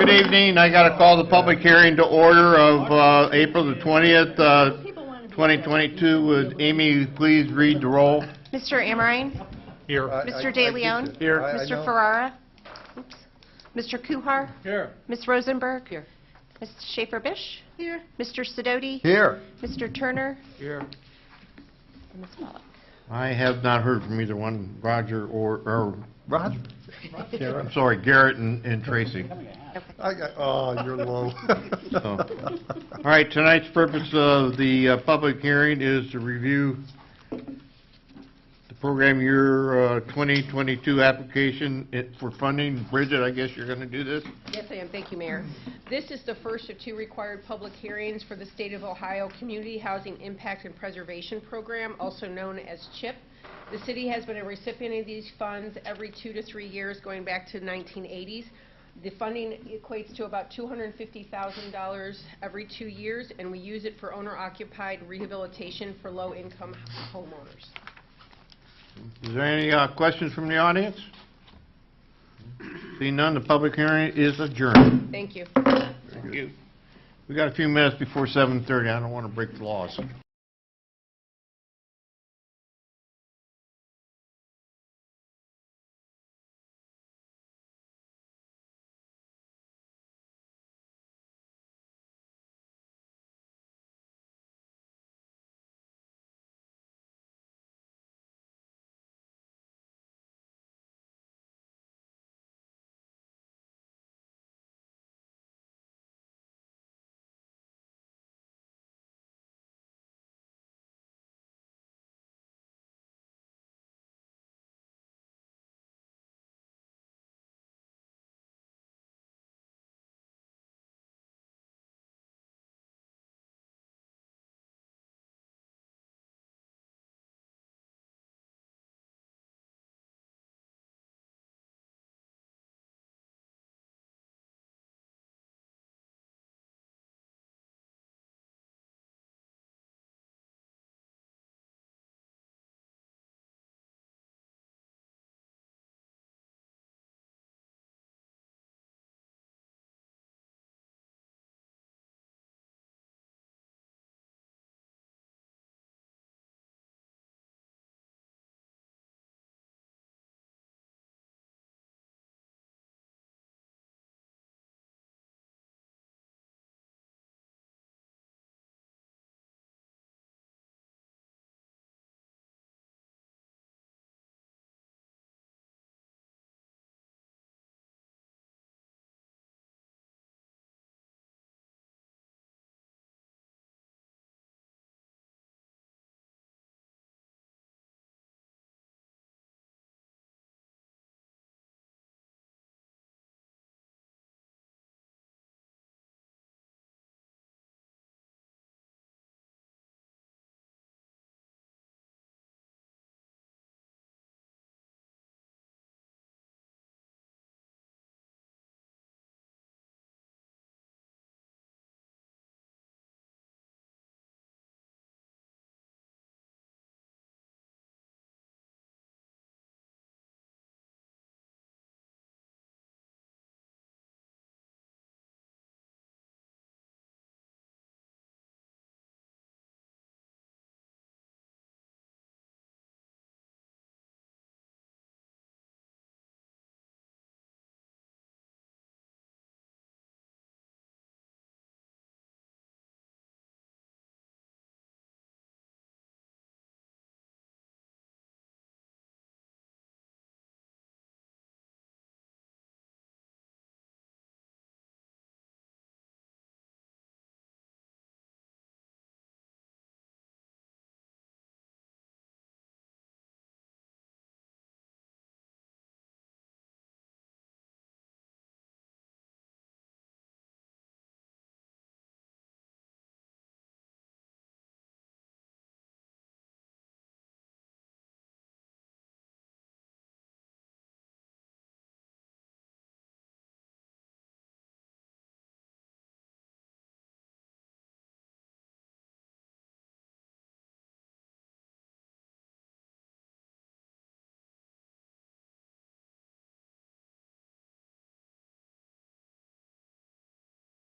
Good evening. I got to call the public hearing to order of April the 20th, 2022. Would Amy please read the roll? Mr. Amrine? Here. Mr. De Leon? Here. Mr. Ferrara? Oops. Mr. Kuhar? Here. Ms. Rosenberg? Here. Ms. Schaefer-Bish? Here. Mr. Sidoti? Here. Mr. Turner? Here. And Ms. Pollock. I have not heard from either one, Roger or Roger? I'm sorry, Garrett and Tracy. Oh, you're low. So, all right, tonight's purpose of the public hearing is to review the program year 2022 application for funding. Bridget, I guess you're going to do this? Yes, I am. Thank you, Mayor. This is the first of two required public hearings for the State of Ohio Community Housing Impact and Preservation Program, also known as CHIP. The city has been a recipient of these funds every 2 to 3 years going back to the 1980s. The funding equates to about $250,000 every 2 years, and we use it for owner-occupied rehabilitation for low-income homeowners. Is there any questions from the audience? Seeing none, the public hearing is adjourned. Thank you. Thank you. We got a few minutes before 7:30. I don't want to break the laws.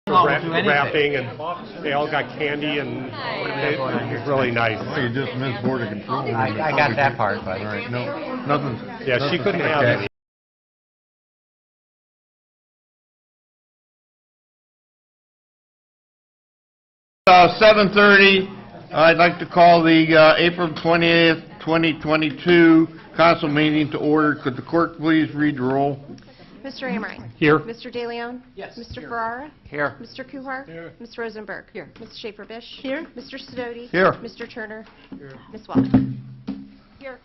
Wrapping, and they all got candy, and it was really nice. Well, you just missed border control. I got that part, but... All right, no, nothing. Yeah, she couldn't have Okay. any. 7:30, I'd like to call the April 20th, 2022 council meeting to order. Could the clerk please read the roll? Mr. Amrine. Here. Mr. DeLeon. Yes. Mr. Ferrara. Here. Mr. Kuhar. Here. Ms. Rosenberg. Here. Ms. Schaefer-Bish. Here. Mr. Sidoti. Here. Mr. Turner. Here. Ms. Welch. Here.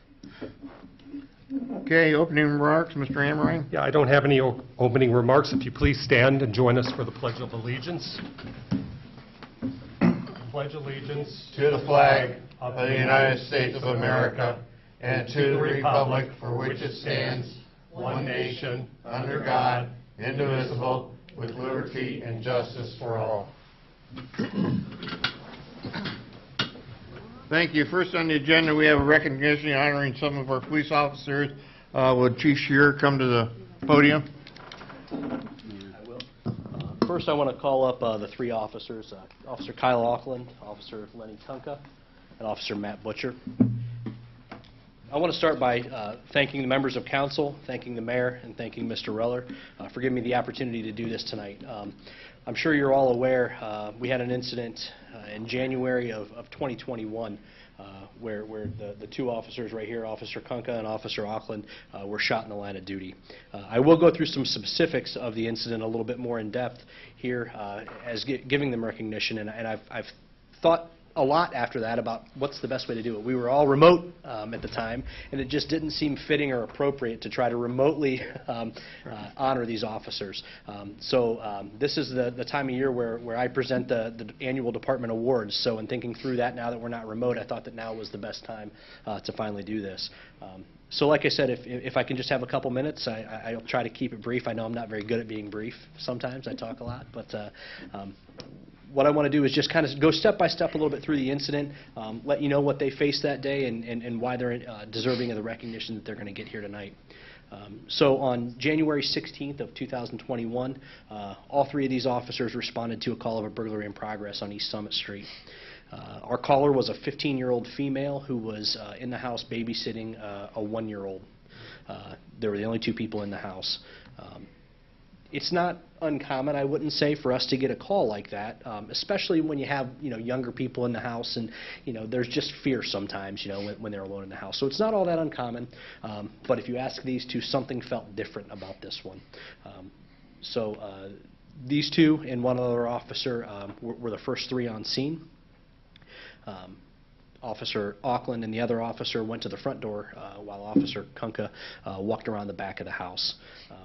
Okay, opening remarks, Mr. Amrine. Yeah, I don't have any opening remarks. If you please stand and join us for the Pledge of Allegiance. Pledge allegiance To the flag of the United States of America and to the republic for which it stands, one nation, under God, indivisible, with liberty and justice for all. Thank you. First on the agenda, we have a recognition honoring some of our police officers. Would Chief Shearer come to the podium? I will. First, I want to call up the three officers, Officer Kyle Auckland, Officer Lenny Tunka, and Officer Matt Butcher. I want to start by thanking the members of council, thanking the mayor, and thanking Mr. Reller for giving me the opportunity to do this tonight. I'm sure you're all aware we had an incident in January of 2021 where the two officers right here, Officer Kunka and Officer Auckland, were shot in the line of duty. I will go through some specifics of the incident a little bit more in depth here as giving them recognition, and I've thought a lot after that about what's the best way to do it. We were all remote at the time, and it just didn't seem fitting or appropriate to try to remotely honor these officers. So this is the time of year where I present the annual department awards. So in thinking through that, now that we're not remote, I thought that now was the best time to finally do this. So like I said, if I can just have a couple minutes, I'll try to keep it brief. I know I'm not very good at being brief. Sometimes I talk a lot, but what I want to do is just kind of go step by step a little bit through the incident, let you know what they faced that day and why they're deserving of the recognition that they're going to get here tonight. So on January 16th of 2021, all three of these officers responded to a call of a burglary in progress on East Summit Street. Our caller was a 15-year-old female who was in the house babysitting a 1-year-old. They were the only two people in the house. It's not uncommon, I wouldn't say, for us to get a call like that, especially when you have, younger people in the house and, there's just fear sometimes, when they're alone in the house. So it's not all that uncommon, but if you ask these two, something felt different about this one. These two and one other officer were the first three on scene. Officer Auckland and the other officer went to the front door while Officer Kunka walked around the back of the house.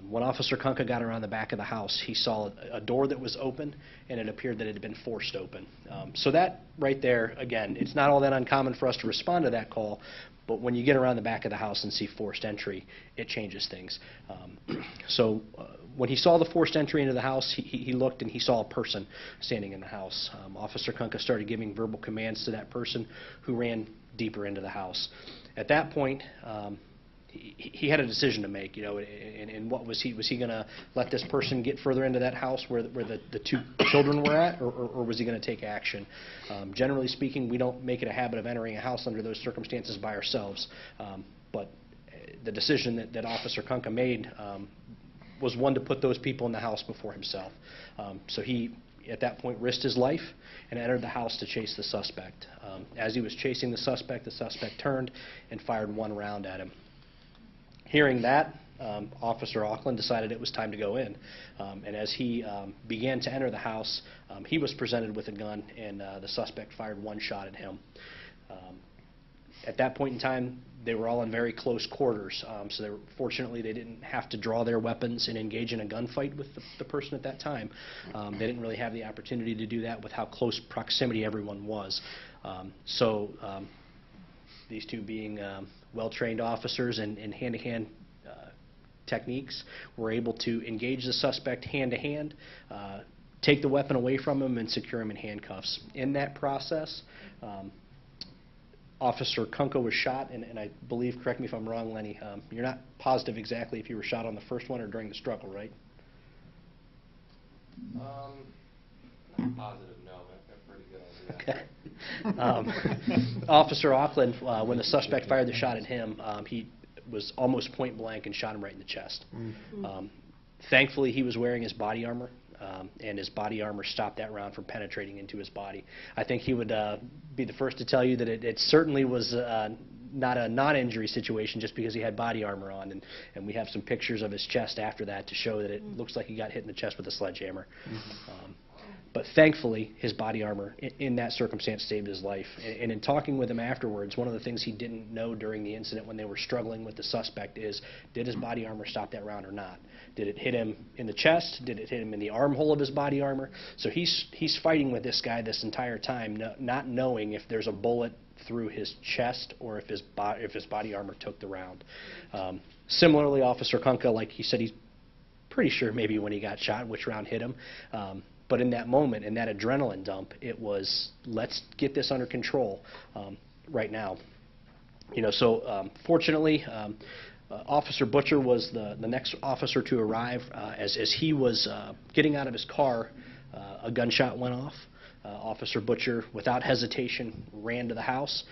When Officer Kunka got around the back of the house, he saw a door that was open, and it appeared that it had been forced open. So that right there, again, it's not all that uncommon for us to respond to that call, but when you get around the back of the house and see forced entry, it changes things. When he saw the forced entry into the house, he looked and he saw a person standing in the house. Officer Kunka started giving verbal commands to that person who ran deeper into the house. At that point, he had a decision to make, and what was he going to let this person get further into that house where the two children were at, or was he going to take action? Generally speaking, we don't make it a habit of entering a house under those circumstances by ourselves, but the decision that Officer Kunka made was one to put those people in the house before himself. So he, at that point, risked his life and entered the house to chase the suspect. As he was chasing the suspect turned and fired one round at him. Hearing that, Officer Auckland decided it was time to go in. And as he began to enter the house, he was presented with a gun, and the suspect fired one shot at him. At that point in time, they were all in very close quarters, so fortunately they didn't have to draw their weapons and engage in a gunfight with the person at that time. They didn't really have the opportunity to do that with how close proximity everyone was. These two being well-trained officers and hand-to-hand techniques were able to engage the suspect hand-to-hand, take the weapon away from him, and secure him in handcuffs. In that process, Officer Kunka was shot, and I believe, correct me if I'm wrong, Lenny, you're not positive exactly if you were shot on the first one or during the struggle, right? Positive no, but they're pretty good on that. Okay. Officer Auckland, when the suspect fired the shot at him, he was almost point blank and shot him right in the chest. Thankfully, he was wearing his body armor, and his body armor stopped that round from penetrating into his body. I think he would be the first to tell you that it certainly was not a non-injury situation just because he had body armor on, and we have some pictures of his chest after that to show that it looks like he got hit in the chest with a sledgehammer. But thankfully, his body armor in that circumstance saved his life. And in talking with him afterwards, one of the things he didn't know during the incident when they were struggling with the suspect is, did his body armor stop that round or not? Did it hit him in the chest? Did it hit him in the armhole of his body armor? So he's fighting with this guy this entire time, not knowing if there's a bullet through his chest or if his body armor took the round. Similarly, Officer Kunka, like he said, he's pretty sure maybe when he got shot which round hit him. But in that moment, in that adrenaline dump, it was, let's get this under control right now. So fortunately, Officer Butcher was the next officer to arrive. As he was getting out of his car, a gunshot went off. Officer Butcher, without hesitation, ran into the house.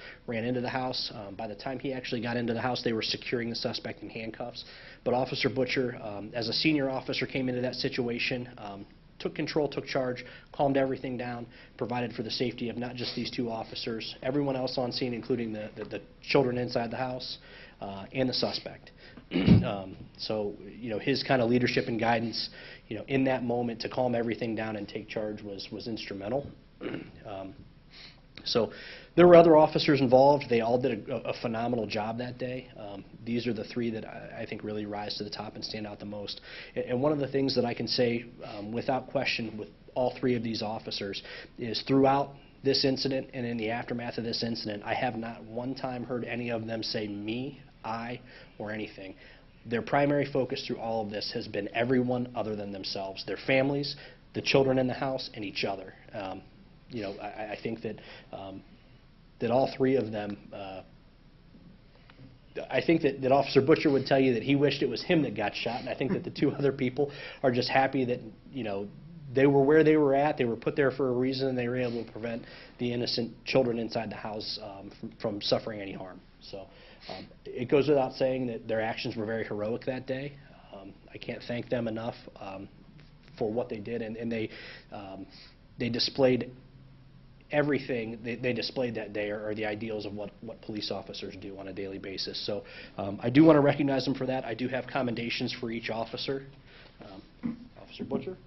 By the time he actually got into the house, they were securing the suspect in handcuffs. But Officer Butcher, as a senior officer, came into that situation, took control, took charge, calmed everything down, provided for the safety of not just these two officers, everyone else on scene, including the children inside the house and the suspect. So, his kind of leadership and guidance, in that moment to calm everything down and take charge was instrumental. So there were other officers involved. They all did a phenomenal job that day. These are the three that I think really rise to the top and stand out the most. And one of the things that I can say without question with all three of these officers is throughout this incident and in the aftermath of this incident, I have not one time heard any of them say me, I, or anything. Their primary focus through all of this has been everyone other than themselves, their families, the children in the house, and each other. I think that that all three of them, I think that Officer Butcher would tell you that he wished it was him that got shot, and I think that the two other people are just happy that, they were where they were at, they were put there for a reason, and they were able to prevent the innocent children inside the house from suffering any harm. So it goes without saying that their actions were very heroic that day. I can't thank them enough for what they did, and they displayed everything they displayed that day are the ideals of what police officers do on a daily basis. So I do want to recognize them for that. I do have commendations for each officer. Officer Butcher.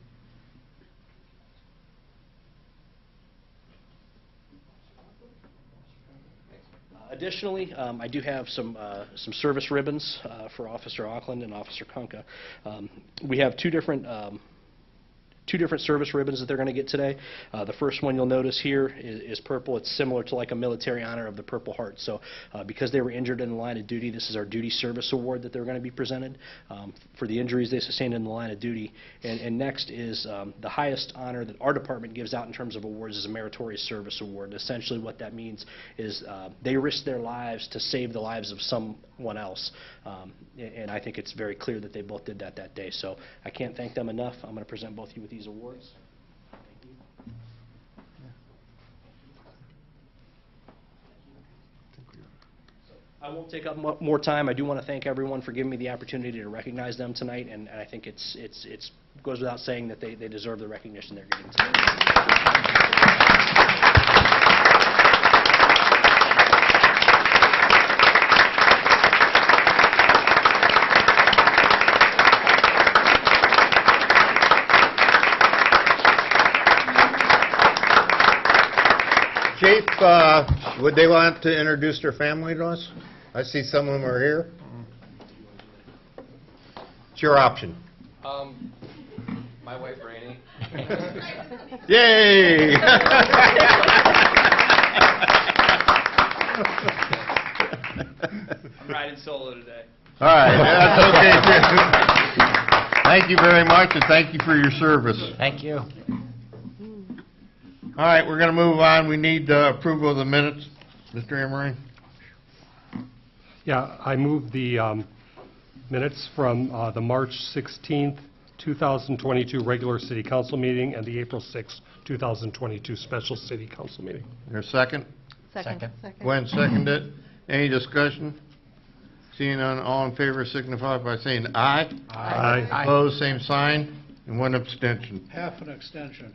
Additionally, I do have some service ribbons for Officer Auckland and Officer Kunka. We have two different service ribbons that they're going to get today. The first one you'll notice here is purple. It's similar to like a military honor of the Purple Heart. So because they were injured in the line of duty, this is our Duty Service Award that they're going to be presented for the injuries they sustained in the line of duty. And next is the highest honor that our department gives out in terms of awards is a Meritorious Service Award. And essentially what that means is they risked their lives to save the lives of someone else. And I think it's very clear that they both did that day. So I can't thank them enough. I'm going to present both of you with these awards. Thank you. I won't take up more time. I do want to thank everyone for giving me the opportunity to recognize them tonight, and I think it goes without saying that they deserve the recognition they're getting tonight. Chief, would they want to introduce their family to us? I see some of them are here. It's your option. My wife, Rainey. Yay! I'm riding solo today. All right, that's okay, too. Thank you very much, and thank you for your service. Thank you. All right, we're going to move on. We need approval of the minutes. Mr. Emery? Yeah, I move the minutes from the March 16th, 2022 regular city council meeting and the April 6, 2022 special city council meeting. There a second? Second. Gwen seconded it. Any discussion? Seeing none, all in favor signify by saying aye. Aye. Opposed, same sign, and one abstention. Half an extension.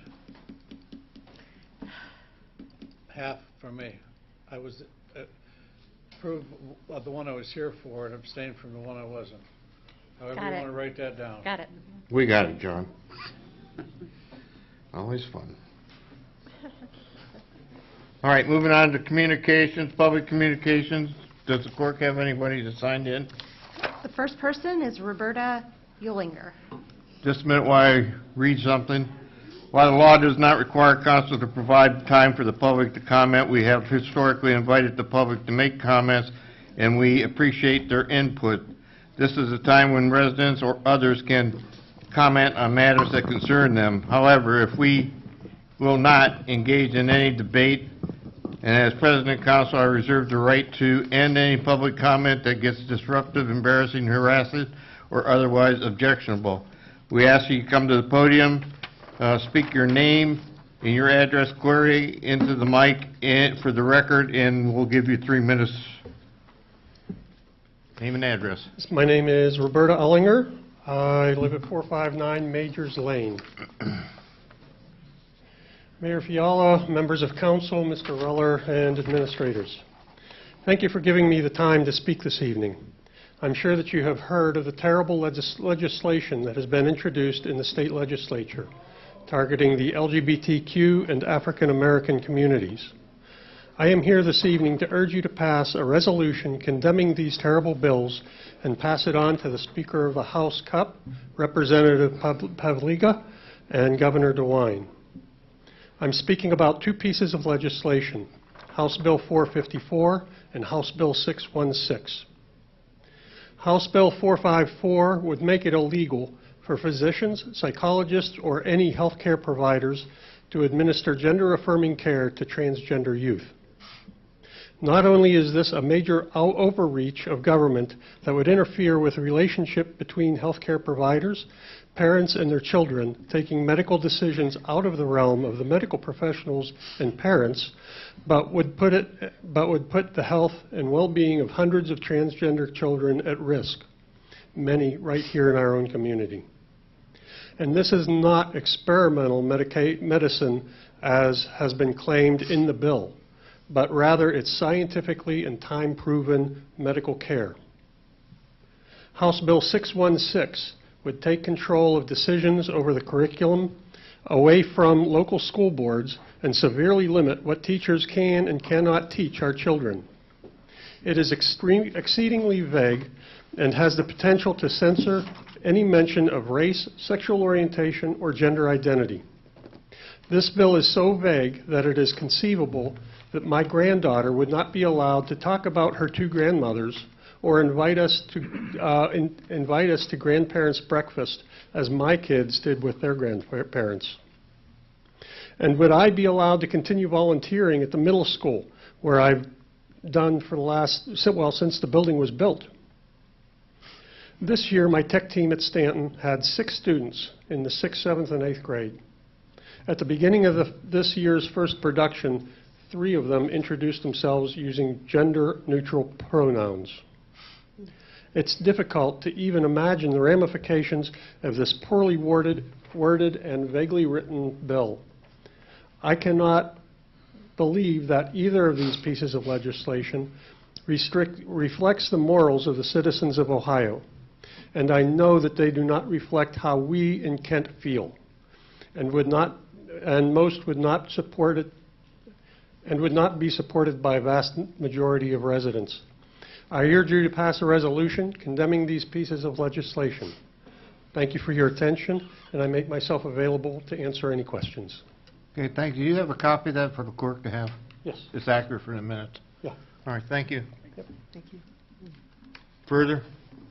Half for me. I was approved of the one I was here for and abstained from the one I wasn't. However Got you it. want to write that down. Got it. We got it, John. Always fun. All right, moving on to communications, public communications. Does the clerk have anybody that signed in? The first person is Roberta Eulinger. Just a minute while I read something. While the law does not require council to provide time for the public to comment, we have historically invited the public to make comments, and we appreciate their input. This is a time when residents or others can comment on matters that concern them. However, if we will not engage in any debate, and as President Council, I reserve the right to end any public comment that gets disruptive, embarrassing, harassing, or otherwise objectionable. We ask you to come to the podium, speak your name and your address clearly into the mic for the record, and we'll give you 3 minutes. Name and address. My name is Roberta Ellinger. I live at 459 Majors Lane. Mayor Fiala, members of council, Mr. Reller, and administrators. Thank you for giving me the time to speak this evening. I'm sure that you have heard of the terrible legislation that has been introduced in the state legislature targeting the LGBTQ and African American communities. I am here this evening to urge you to pass a resolution condemning these terrible bills and pass it on to the Speaker of the House Cup, Representative Pavliga, and Governor DeWine. I'm speaking about 2 pieces of legislation, House Bill 454 and House Bill 616. House Bill 454 would make it illegal for physicians, psychologists, or any healthcare providers to administer gender-affirming care to transgender youth. Not only is this a major overreach of government that would interfere with the relationship between healthcare providers, parents, and their children, taking medical decisions out of the realm of the medical professionals and parents, but would put the health and well-being of hundreds of transgender children at risk, many right here in our own community. And this is not experimental medicine as has been claimed in the bill, but rather it's scientifically and time-proven medical care. House Bill 616 would take control of decisions over the curriculum away from local school boards and severely limit what teachers can and cannot teach our children. It is exceedingly vague and has the potential to censor any mention of race, sexual orientation, or gender identity. This bill is so vague that it is conceivable that my granddaughter would not be allowed to talk about her 2 grandmothers or invite us to grandparents' breakfast as my kids did with their grandparents. And would I be allowed to continue volunteering at the middle school where I've done for the last, well, since the building was built? This year, my tech team at Stanton had 6 students in the 6th, 7th, and 8th grade. At the beginning of this year's first production, 3 of them introduced themselves using gender-neutral pronouns. It's difficult to even imagine the ramifications of this poorly worded and vaguely written bill. I cannot believe that either of these pieces of legislation reflects the morals of the citizens of Ohio, and I know that they do not reflect how we in Kent feel, and most would not support it, and would not be supported by a vast majority of residents. I urge you to pass a resolution condemning these pieces of legislation. Thank you for your attention, and I make myself available to answer any questions. Okay, thank you. Do you have a copy of that for the clerk to have? Yes. It's accurate for the minutes. Yeah. All right, thank you. Yep. Thank you. Further?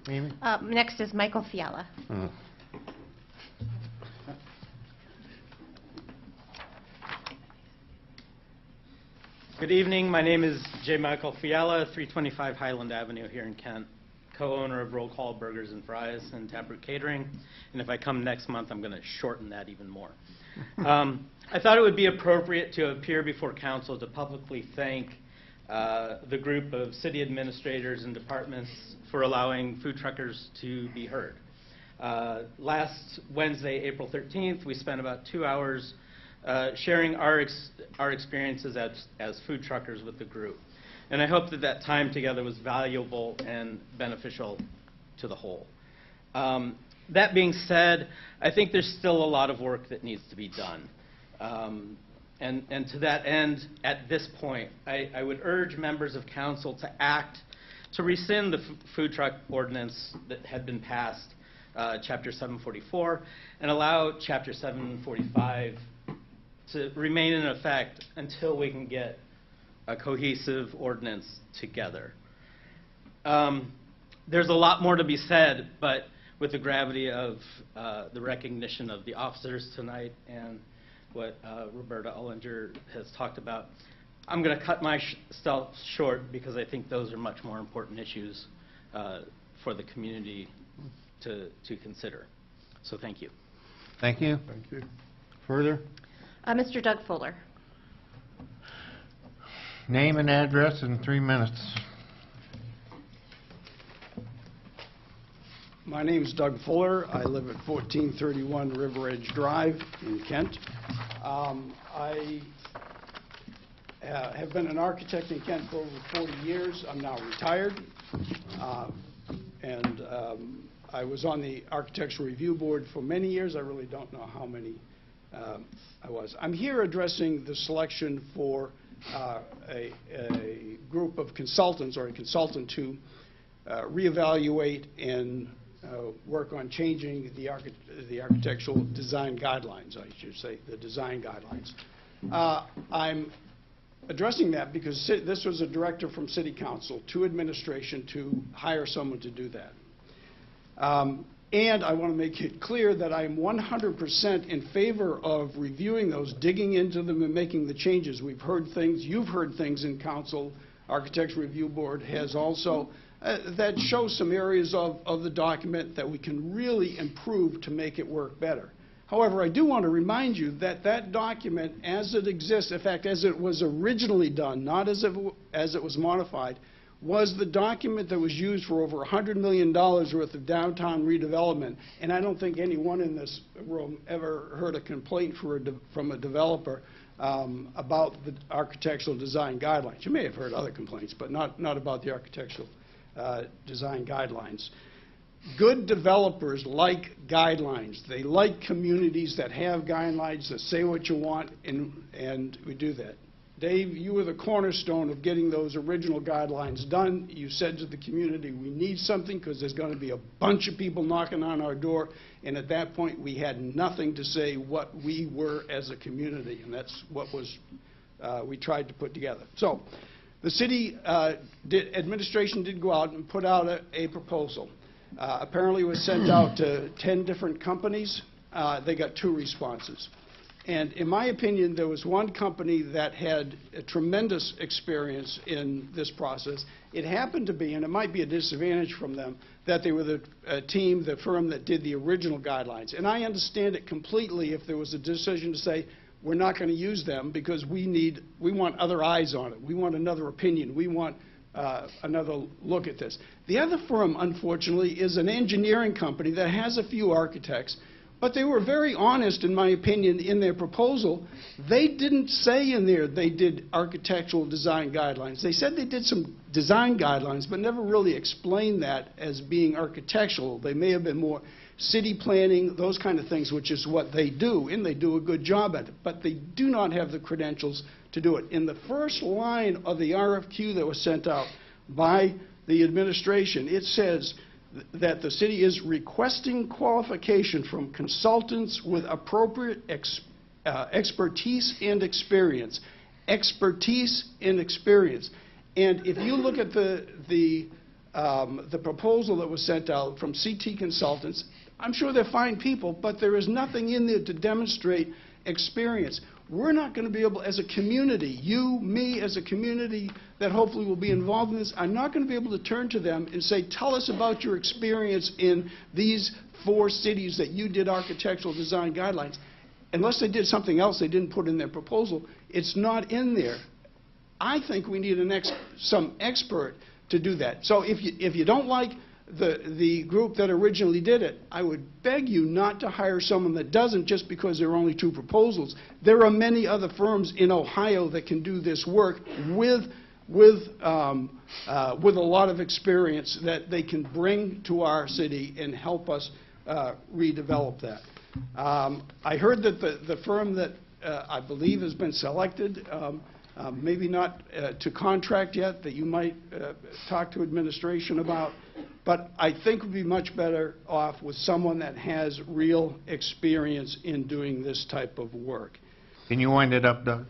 Amy? Next is Michael Fiala. Good evening. My name is J. Michael Fiala, 325 Highland Avenue here in Kent. co-owner of Roll Call Burgers and Fries and Taproot Catering, and if I come next month, I'm going to shorten that even more. I thought it would be appropriate to appear before council to publicly thank the group of city administrators and departments for allowing food truckers to be heard. Last Wednesday, April 13th, we spent about 2 hours sharing our experiences as food truckers with the group. And I hope that that time together was valuable and beneficial to the whole. That being said, I think there's still a lot of work that needs to be done. And to that end, at this point, I would urge members of council to act to rescind the food truck ordinance that had been passed, Chapter 744, and allow Chapter 745 to remain in effect until we can get a cohesive ordinance together. There's a lot more to be said, but with the gravity of the recognition of the officers tonight and what Roberta Ullinger has talked about, I'm going to cut my stuff short because I think those are much more important issues for the community to consider. So thank you. Thank you. Thank you. Further? Mr. Doug Fuller. Name and address in 3 minutes. My name is Doug Fuller. I live at 1431 River Edge Drive in Kent. I have been an architect in Kent for over 40 years. I'm now retired. I was on the Architectural Review Board for many years. I really don't know how many I was. I'm here addressing the selection for a group of consultants or a consultant to reevaluate and work on changing the architectural design guidelines, I should say, the design guidelines. I'm addressing that because this was a directive from City Council to administration to hire someone to do that. And I want to make it clear that I am 100% in favor of reviewing those, digging into them, and making the changes. We've heard things, you've heard things in Council, Architectural Review Board has also, that show some areas of the document that we can really improve to make it work better. However, I do want to remind you that that document, as it exists, in fact, as it was originally done, not as it was modified, was the document that was used for over $100 million worth of downtown redevelopment. And I don't think anyone in this room ever heard a complaint from a developer about the architectural design guidelines. You may have heard other complaints, but not about the architectural design guidelines. Good developers like guidelines. They like communities that have guidelines that say what you want, and we do that. Dave, you were the cornerstone of getting those original guidelines done. You said to the community, we need something because there's going to be a bunch of people knocking on our door, and at that point we had nothing to say what we were as a community, and that's what we tried to put together. So the city administration did go out and put out a proposal. Apparently it was sent out to 10 different companies. They got 2 responses. And in my opinion, there was one company that had a tremendous experience in this process. It happened to be, and it might be a disadvantage from them, that they were the firm that did the original guidelines. And I understand it completely if there was a decision to say, we're not going to use them because we want other eyes on it. We want another opinion. We want another look at this. The other firm, unfortunately, is an engineering company that has a few architects, but they were very honest, in my opinion, in their proposal. They didn't say in there they did architectural design guidelines. They said they did some design guidelines, but never really explained that as being architectural. They may have been more city planning, those kind of things, which is what they do, and they do a good job at it. But they do not have the credentials to do it. In the first line of the RFQ that was sent out by the administration, it says that the city is requesting qualification from consultants with appropriate expertise and experience. Expertise and experience. And if you look at the proposal that was sent out from CT Consultants, I'm sure they're fine people, but there is nothing in there to demonstrate experience. we're not going to be able, as a community, you, me, as a community that hopefully will be involved in this, I'm not going to be able to turn to them and say, tell us about your experience in these 4 cities that you did architectural design guidelines. Unless they did something else they didn't put in their proposal, it's not in there. I think we need some expert to do that. So if you don't like the group that originally did it, I would beg you not to hire someone that doesn't just because there are only 2 proposals. There are many other firms in Ohio that can do this work with a lot of experience that they can bring to our city and help us redevelop that. I heard that the firm that I believe has been selected, maybe not to contract yet, that you might talk to administration about, but I think we'd be much better off with someone that has real experience in doing this type of work. Can you wind it up, Doug?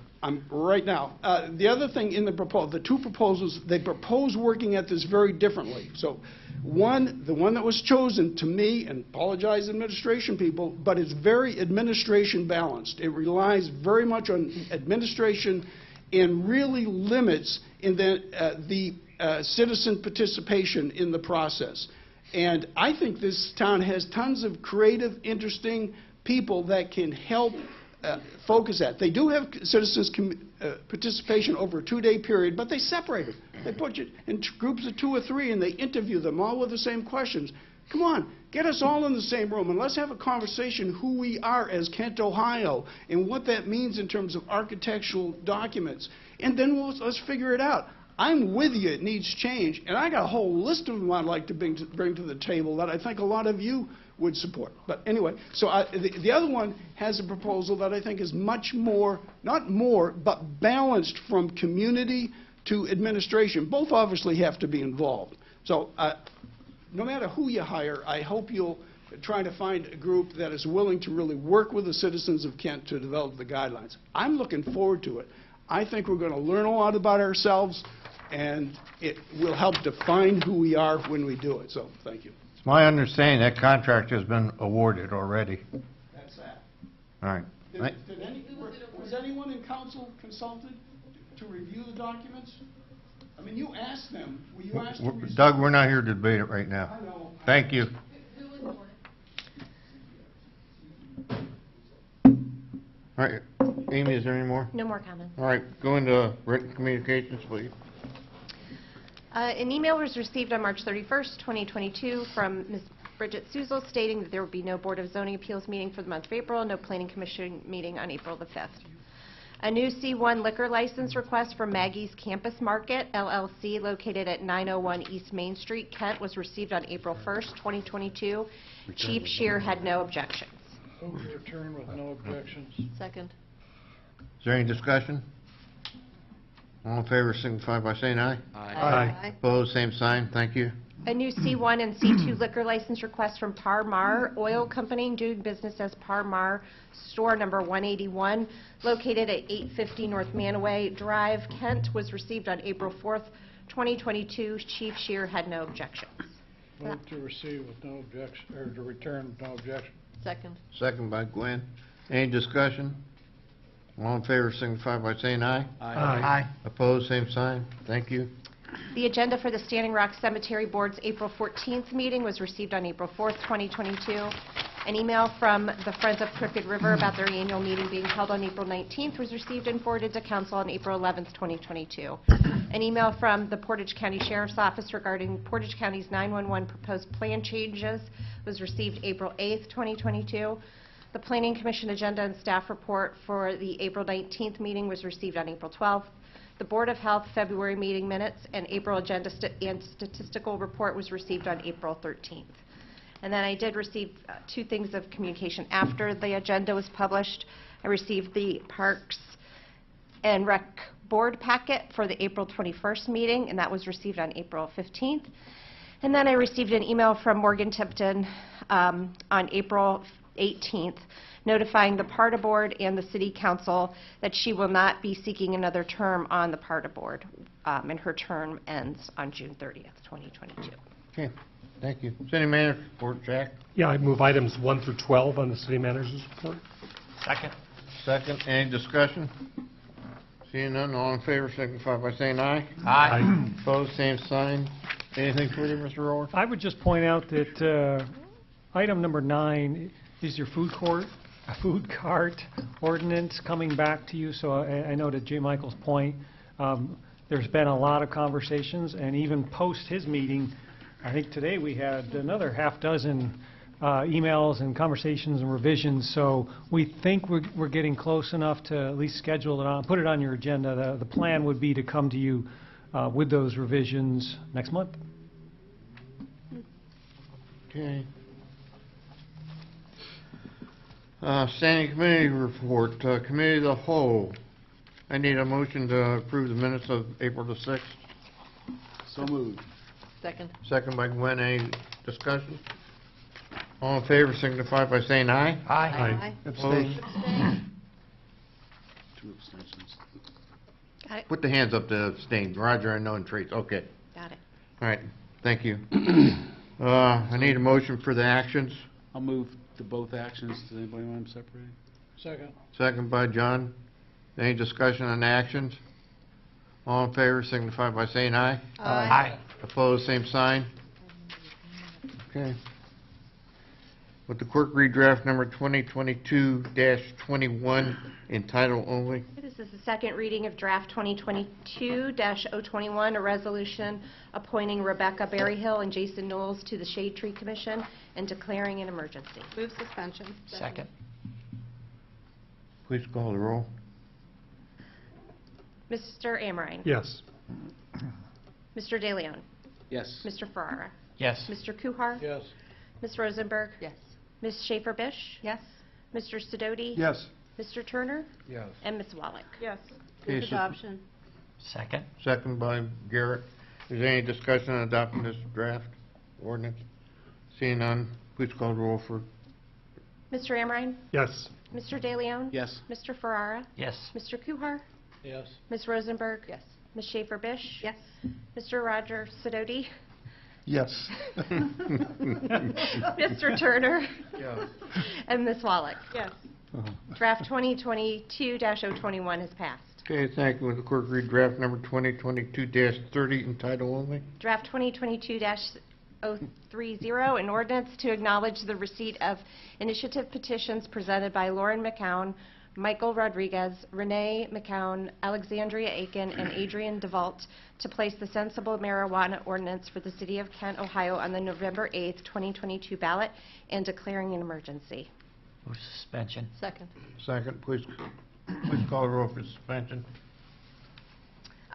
Right now. The other thing in the 2 proposals, they propose working at this very differently. So the one that was chosen to me, and apologize administration people, but it's very administration balanced. It relies very much on administration and really limits in the citizen participation in the process. And I think this town has tons of creative, interesting people that can help focus that. They do have citizens participation over a 2-day period, but they separate it. They put you in groups of 2 or 3, and they interview them all with the same questions. Come on, get us all in the same room, and let's have a conversation who we are as Kent, Ohio, and what that means in terms of architectural documents. And then let's figure it out. I'm with you, it needs change, and I got a whole list of them I'd like to bring to the table that I think a lot of you would support. But anyway, so the other one has a proposal that I think is much more, not more, but balanced from community to administration. Both obviously have to be involved. So no matter who you hire, I hope you'll try to find a group that is willing to really work with the citizens of Kent to develop the guidelines. I'm looking forward to it. I think we're going to learn a lot about ourselves, and it will help define who we are when we do it. So thank you. It's my understanding that contract has been awarded already. That's that. All right. Was anyone in council consulted to review the documents? I mean, you asked them. Were you asked to Doug, we're not here to debate it right now. I know. Thank you. All right. Amy, is there any more? No more comments. All right. Go into written communications, please. An email was received on March 31st, 2022 from Ms. Bridget Suzel stating that there will be no Board of Zoning Appeals meeting for the month of April, no Planning Commission meeting on April the 5th. A new C1 liquor license request from Maggie's Campus Market, LLC, located at 901 East Main Street, Kent, was received on April 1st, 2022. Chief Shear had no objections. Move to return with no objections. Second. Is there any discussion? All in favor signify by saying aye. Aye. Opposed, same sign. Thank you. A new C1 and C2 liquor license request from Par Mar Oil Company, doing business as Par Mar, store number 181, located at 850 North Manaway Drive, Kent, was received on April 4th, 2022. Chief Shear had no objections. Move to receive with no objection, or to return with no objection. Second. Second by Gwen. Any discussion? All in favor signify by saying aye. Aye. Opposed, same sign. Thank you. The agenda for the Standing Rock Cemetery Board's April 14th meeting was received on April 4th, 2022. An email from the Friends of Crooked River about their annual meeting being held on April 19th was received and forwarded to Council on April 11th, 2022. An email from the Portage County Sheriff's Office regarding Portage County's 911 proposed plan changes was received April 8th, 2022. The Planning Commission agenda and staff report for the April 19th meeting was received on April 12th. The Board of Health February meeting minutes and April agenda and statistical report was received on April 13th. And then I did receive 2 things of communication after the agenda was published. I received the Parks and Rec Board packet for the April 21st meeting, and that was received on April 15th. And then I received an email from Morgan Tipton on April 18th, notifying the PARTA Board and the City Council that she will not be seeking another term on the PARTA Board, and her term ends on June 30th, 2022. Okay. Thank you. City Manager report, Jack. Yeah, I move items 1 through 12 on the city manager's report. Second. Second, any discussion? Seeing none, all in favor signify by saying aye. Aye. Opposed, same sign. Anything further, Mr. Roller? I would just point out that item number 9 is your food cart ordinance coming back to you. So I know to J. Michael's point, there's been a lot of conversations, and even post his meeting, I think today we had another half dozen emails and conversations and revisions. So we think we're getting close enough to at least schedule it on, put it on your agenda. The plan would be to come to you with those revisions next month. Okay. Standing committee report, committee of the whole. I need a motion to approve the minutes of April the 6th. So moved. Second. Second by Gwen, any discussion? All in favor signify by saying aye. Aye. Opposed? Two abstentions. Got it. Put the hands up to abstain. Roger, I know, and Trace. Okay. Got it. All right, thank you. I need a motion for the actions. I'll move to both actions. Does anybody want them separated? Second. Second by John. Any discussion on the actions? All in favor signify by saying aye. Aye. Opposed, same sign. Okay. Would the clerk read draft number 2022-21 in title only? This is the second reading of draft 2022-021, a resolution appointing Rebecca Berryhill and Jason Knowles to the Shade Tree Commission and declaring an emergency. Move suspension. Second. Please call the roll. Mr. Amrine. Yes. Mr. De Leon. Yes. Mr. Ferrara. Yes. Mr. Kuhar. Yes. Ms. Rosenberg. Yes. Ms. Schaefer-Bish. Yes. Mr. Sidoti. Yes. Mr. Turner. Yes. And Ms. Wallach. Yes. Okay, so- Adoption. Second. Second by Garrett. Is there any discussion on adopting this draft ordinance? Seeing none, please call the roll for. Mr. Amrine. Yes. Mr. De Leon. Yes. Mr. Ferrara. Yes. Mr. Kuhar. Yes. Ms. Rosenberg. Yes. Ms. Schaefer-Bish. Yes. Mr. Roger Sidoti. Yes. Mr. Turner. Yeah. And Ms. Wallach. Yes. Draft 2022-021 has passed. Okay, thank you. Would the clerk read draft number 2022-30 in title only? Draft 2022-030, an ordinance to acknowledge the receipt of initiative petitions presented by Lauren McCown, Michael Rodriguez, Renee McCown, Alexandria Aiken, and Adrian DeVault to place the sensible marijuana ordinance for the City of Kent, Ohio on the November 8th, 2022 ballot and declaring an emergency. Move suspension. Second. Second, please call the roll for suspension.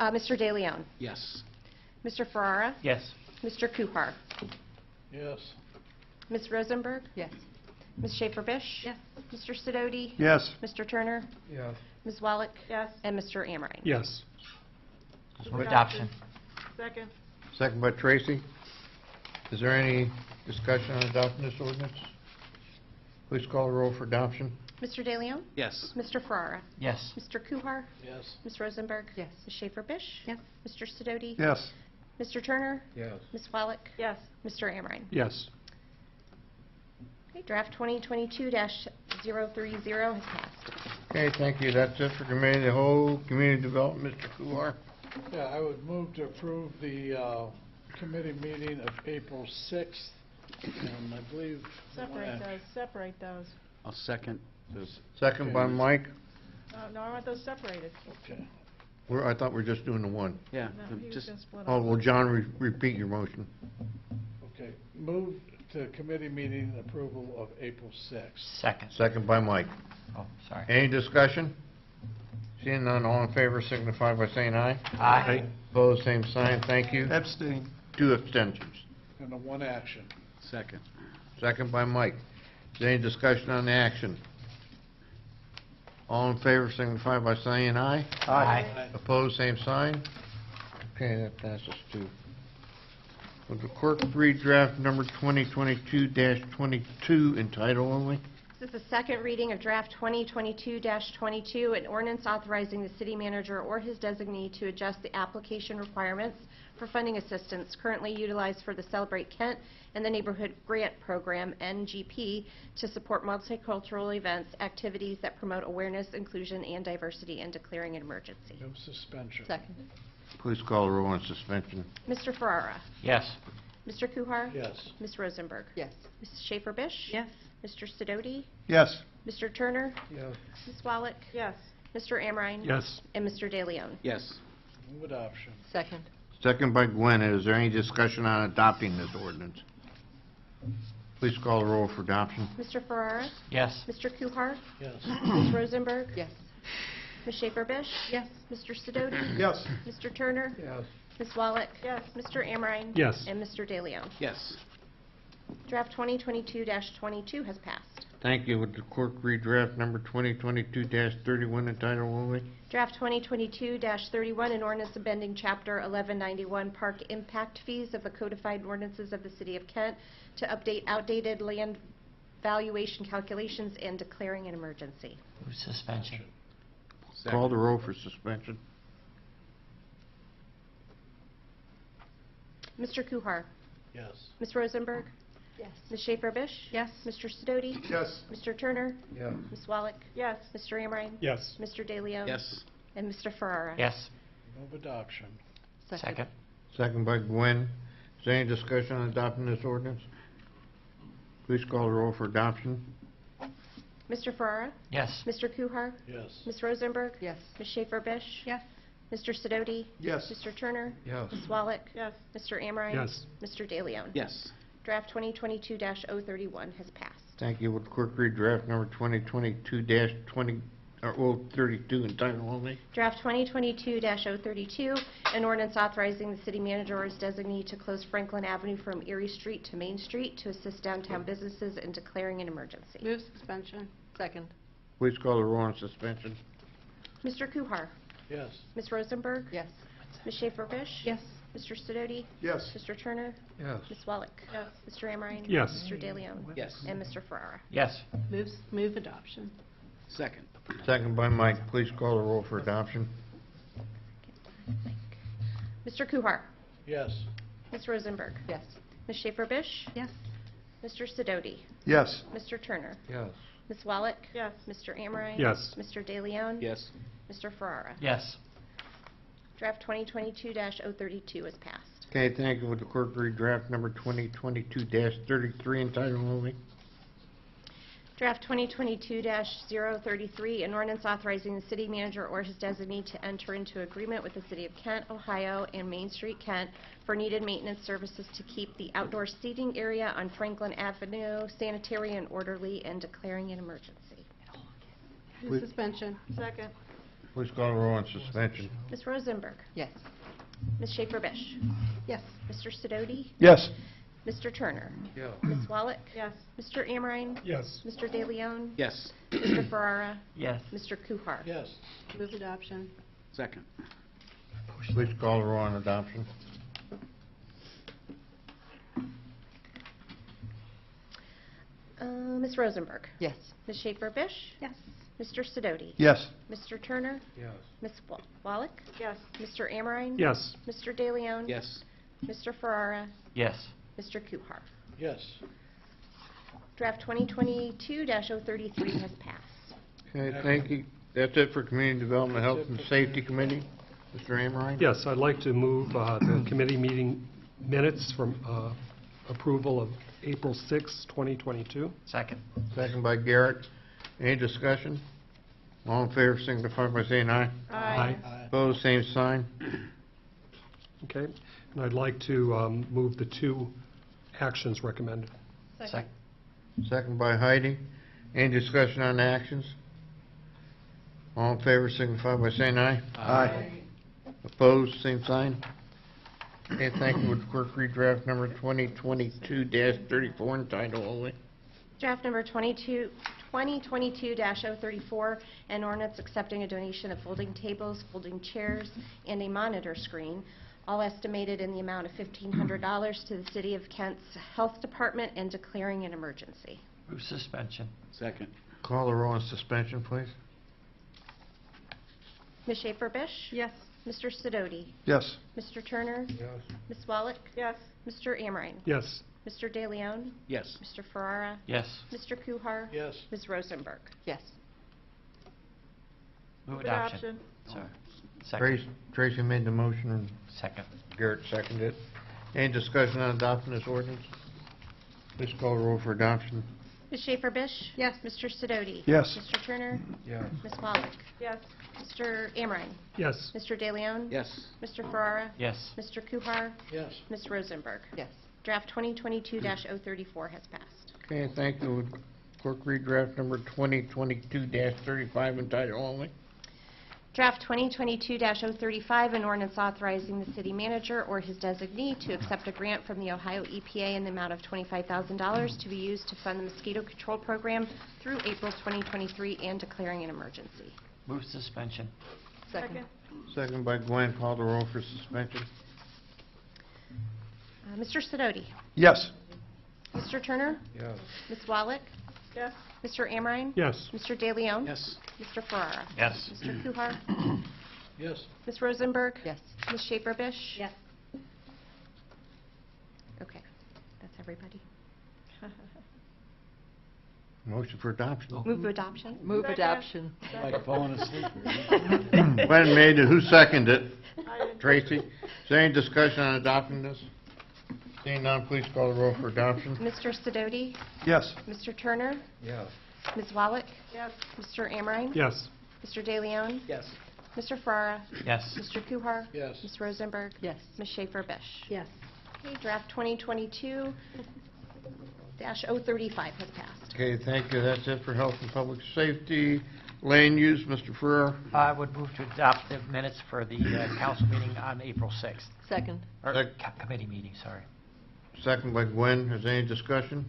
Mr. De Leon. Yes. Mr. Ferrara. Yes. Mr. Kuhar. Yes. Ms. Rosenberg. Yes. Ms. Schaefer-Bish. Yes. Mr. Sidoti. Yes. Mr. Turner. Yes. Ms. Wallach. Yes. And Mr. Amrine. Yes. Adoption. Second. Second by Tracy. Is there any discussion on adopting this ordinance? Please call the roll for adoption. Mr. De Leon. Yes. Mr. Ferrara. Yes. Mr. Kuhar. Yes. Ms. Rosenberg. Yes. Ms. Schaefer-Bish. Yes. Mr. Sidoti. Yes. Mr. Turner. Yes. Ms. Wallach. Yes. Mr. Amrine. Yes. Okay, draft 2022-030 has passed. Okay, thank you. That's it for committee, the whole community development, Mr. Kuhar. Yeah, I would move to approve the committee meeting of April 6th, and I believe... Separate those. I'll second this. Second by Mike. No, I want those separated. Okay. I thought we were just doing the one. Yeah. Just split Oh, well, John, repeat your motion. Okay. Move to committee meeting approval of April 6th. second. Second by Mike. Oh, sorry. Any discussion? Seeing none, all in favor signify by saying aye. Aye. Opposed, same sign. Thank you. Abstain. 2 abstentions. And a one action. Second. Second by Mike. Is there any discussion on the action? All in favor signify by saying aye. Aye. Opposed, same sign. Okay, that passes too. Would the clerk read draft number 2022-22 in title only? This is the second reading of draft 2022-22, an ordinance authorizing the city manager or his designee to adjust the application requirements for funding assistance currently utilized for the Celebrate Kent and the Neighborhood Grant Program, NGP, to support multicultural events, activities that promote awareness, inclusion, and diversity, and declaring an emergency. Move suspension. Second. Please call the roll on suspension. Mr. Ferrara? Yes. Mr. Kuhar? Yes. Ms. Rosenberg? Yes. Mrs. Schaefer-Bish? Yes. Mr. Sidoti? Yes. Mr. Turner? Yes. Ms. Wallach? Yes. Mr. Amrine? Yes. And Mr. De Leon? Yes. Move adoption. Second. Second by Gwen. Is there any discussion on adopting this ordinance? Please call the roll for adoption. Mr. Ferrara? Yes. Mr. Kuhar? Yes. Ms. Rosenberg? Yes. Ms. Schaefer-Bish? Yes. Mr. Sidoti? Yes. Mr. Turner? Yes. Ms. Wallach? Yes. Mr. Amrine? Yes. And Mr. De Leon? Yes. Draft 2022-22 has passed. Thank you. Would the clerk read draft number 2022-31 in title only? Draft 2022-31, an ordinance amending Chapter 1191 Park Impact Fees of the Codified Ordinances of the City of Kent to update outdated land valuation calculations and declaring an emergency. Move suspension. Call the roll for suspension. Mr. Kuhar? Yes. Ms. Rosenberg? Yes. Ms. Schaefer-Bish? Yes. Mr. Sidoti? Yes. Mr. Turner? Yes. Ms. Wallach? Yes. Mr. Amrine? Yes. Mr. De Leon? Yes. And Mr. Ferrara? Yes. Move adoption. Second. Second by Gwen. Is there any discussion on adopting this ordinance? Please call the roll for adoption. Mr. Ferrara? Yes. Mr. Kuhar? Yes. Ms. Rosenberg? Yes. Ms. Schaefer-Bish? Yes. Mr. Sidoti? Yes. Mr. Turner? Yes. Ms. Wallach? Yes. Mr. Amrine? Yes. Mr. De Leon? Yes. Draft 2022-031 has passed. Thank you. Would the clerk read draft number 2022-20, or 32 in title only? Draft 2022-032, an ordinance authorizing the city manager or his designee to close Franklin Avenue from Erie Street to Main Street to assist downtown businesses in declaring an emergency. Move suspension. Second. Please call the roll on suspension. Mr. Kuhar? Yes. Ms. Rosenberg? Yes. Ms. Schaefer-Bish? Yes. Mr. Sidoti? Yes. Mr. Turner? Yes. Ms. Wallach? Yes. Mr. Amrine? Yes. Mr. De Leon? Yes. And Mr. Ferrara? Yes. Move adoption. Second. Second by Mike. Please call the roll for adoption. Mr. Kuhar? Yes. Ms. Rosenberg? Yes. Ms. Schaefer-Bish? Yes. Mr. Sidoti? Yes. Mr. Turner? Yes. Ms. Wallach? Yes. Mr. Amrine? Yes. Mr. De Leon? Yes. Mr. Ferrara? Yes. Draft 2022-032 is passed. Okay, thank you. Would the clerk read draft number 2022-33 in title only? Draft 2022-033, an ordinance authorizing the city manager or his designee to enter into agreement with the City of Kent, Ohio, and Main Street, Kent, for needed maintenance services to keep the outdoor seating area on Franklin Avenue sanitary and orderly, and declaring an emergency. Please- Suspension. Second. Please call the roll on suspension. Ms. Rosenberg? Yes. Ms. Schaefer-Bish? Yes. Mr. Sidoti? Yes. Mr. Turner? Yeah. Ms. Wallach? Yes. Mr. Amrine? Yes. Mr. De Leon? Yes. Mr. Ferrara? Yes. Mr. Kuhar? Yes. Move adoption. Second. Please call the roll on adoption. Ms. Rosenberg? Yes. Ms. Schaefer-Bish? Yes. Mr. Sidoti? Yes. Mr. Turner? Yes. Ms. Wallach? Yes. Mr. Amrine? Yes. Mr. De Leon? Yes. Mr. Ferrara? Yes. Mr. Kuhar? Yes. Draft 2022-033 has passed. Okay, thank you. That's it for Community Development, Health and Safety Committee. Mr. Amrine? Yes, I'd like to move the committee meeting minutes from approval of April 6, 2022. Second. Second by Garrett. Any discussion? All in favor signify by saying aye. Aye. Opposed, same sign. Okay, and I'd like to move the two actions recommended. Second. Second by Heidi. Any discussion on the actions? All in favor signify by saying aye. Aye. Opposed, same sign. Okay, thank you. Would the clerk read draft number 2022-34 in title only? Draft number 2022-034, an ordinance accepting a donation of folding tables, folding chairs, and a monitor screen, all estimated in the amount of $1,500 to the City of Kent's Health Department, and declaring an emergency. Move suspension. Second. Call the roll on suspension, please. Ms. Schaefer-Bish? Yes. Mr. Sidoti? Yes. Mr. Turner? Yes. Ms. Wallach? Yes. Mr. Amrine? Yes. Mr. De Leon? Yes. Mr. Ferrara? Yes. Mr. Kuhar? Yes. Ms. Rosenberg? Yes. Move adoption. Sorry. Tracy, Second. Tracy made the motion and Second. Garrett seconded it. Any discussion on adopting this ordinance? Please call the roll for adoption. Ms. Schaefer Bish? Yes. Mr. Sidoti? Yes. Mr. Turner? Yes. Ms. Wallach? Yes. Mr. Amrine? Yes. Mr. De Leon? Yes. Mr. Ferrara? Yes. Mr. Kuhar? Yes. Ms. Rosenberg? Yes. Draft 2022-034 has passed. Okay, thank you. Would clerk read draft number 2022-35 in title only? Draft 2022-035, an ordinance authorizing the city manager or his designee to accept a grant from the Ohio EPA in the amount of $25,000 to be used to fund the mosquito control program through April 2023 and declaring an emergency. Move suspension. Second. Second by Gwen. Call the roll for suspension. Mr. Sidoti? Yes. Mr. Turner? Yes. Ms. Wallach? Yes. Mr. Amrine? Yes. Mr. De Leon? Yes. Mr. Ferrara? Yes. Mr. Kuhar? Yes. Ms. Rosenberg? Yes. Ms. Schaefer Bish? Yes. Okay, that's everybody. Motion for adoption. Move to adoption? Move adoption. Like falling asleep. Gwen made it. Who seconded it? Tracy. Is there any discussion on adopting this? Seeing none, please call the roll for adoption. Mr. Sidoti? Yes. Mr. Turner? Yes. Ms. Wallach? Yes. Mr. Amrine? Yes. Mr. De Leon? Yes. Mr. Ferrara? Yes. Mr. Kuhar? Yes. Ms. Rosenberg? Yes. Ms. Schaefer Bish? Yes. Okay, draft 2022-035 has passed. Okay, thank you. That's it for health and public safety. Land use, Mr. Ferrer. I would move to adopt the minutes for the council meeting on April 6th. Second. Or Sec- committee meeting, sorry. Second by Gwen. Is there any discussion?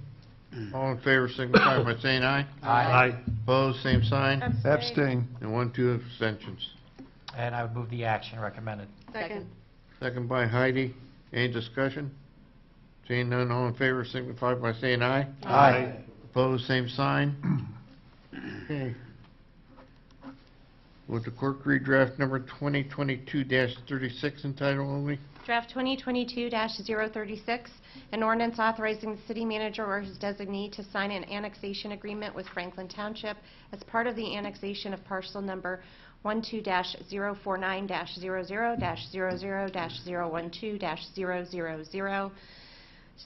All in favor signify by saying aye. Aye. Opposed, same sign. Abstain. And 1, 2 abstentions. And I would move the action recommended. Second. Second by Heidi. Any discussion? Seeing none, all in favor signify by saying aye. Aye. Opposed, same sign. Okay. Would the clerk read draft number 2022-36 in title only? Draft 2022-036, an ordinance authorizing the city manager or his designee to sign an annexation agreement with Franklin Township as part of the annexation of parcel number 12-049-00-00-012-000,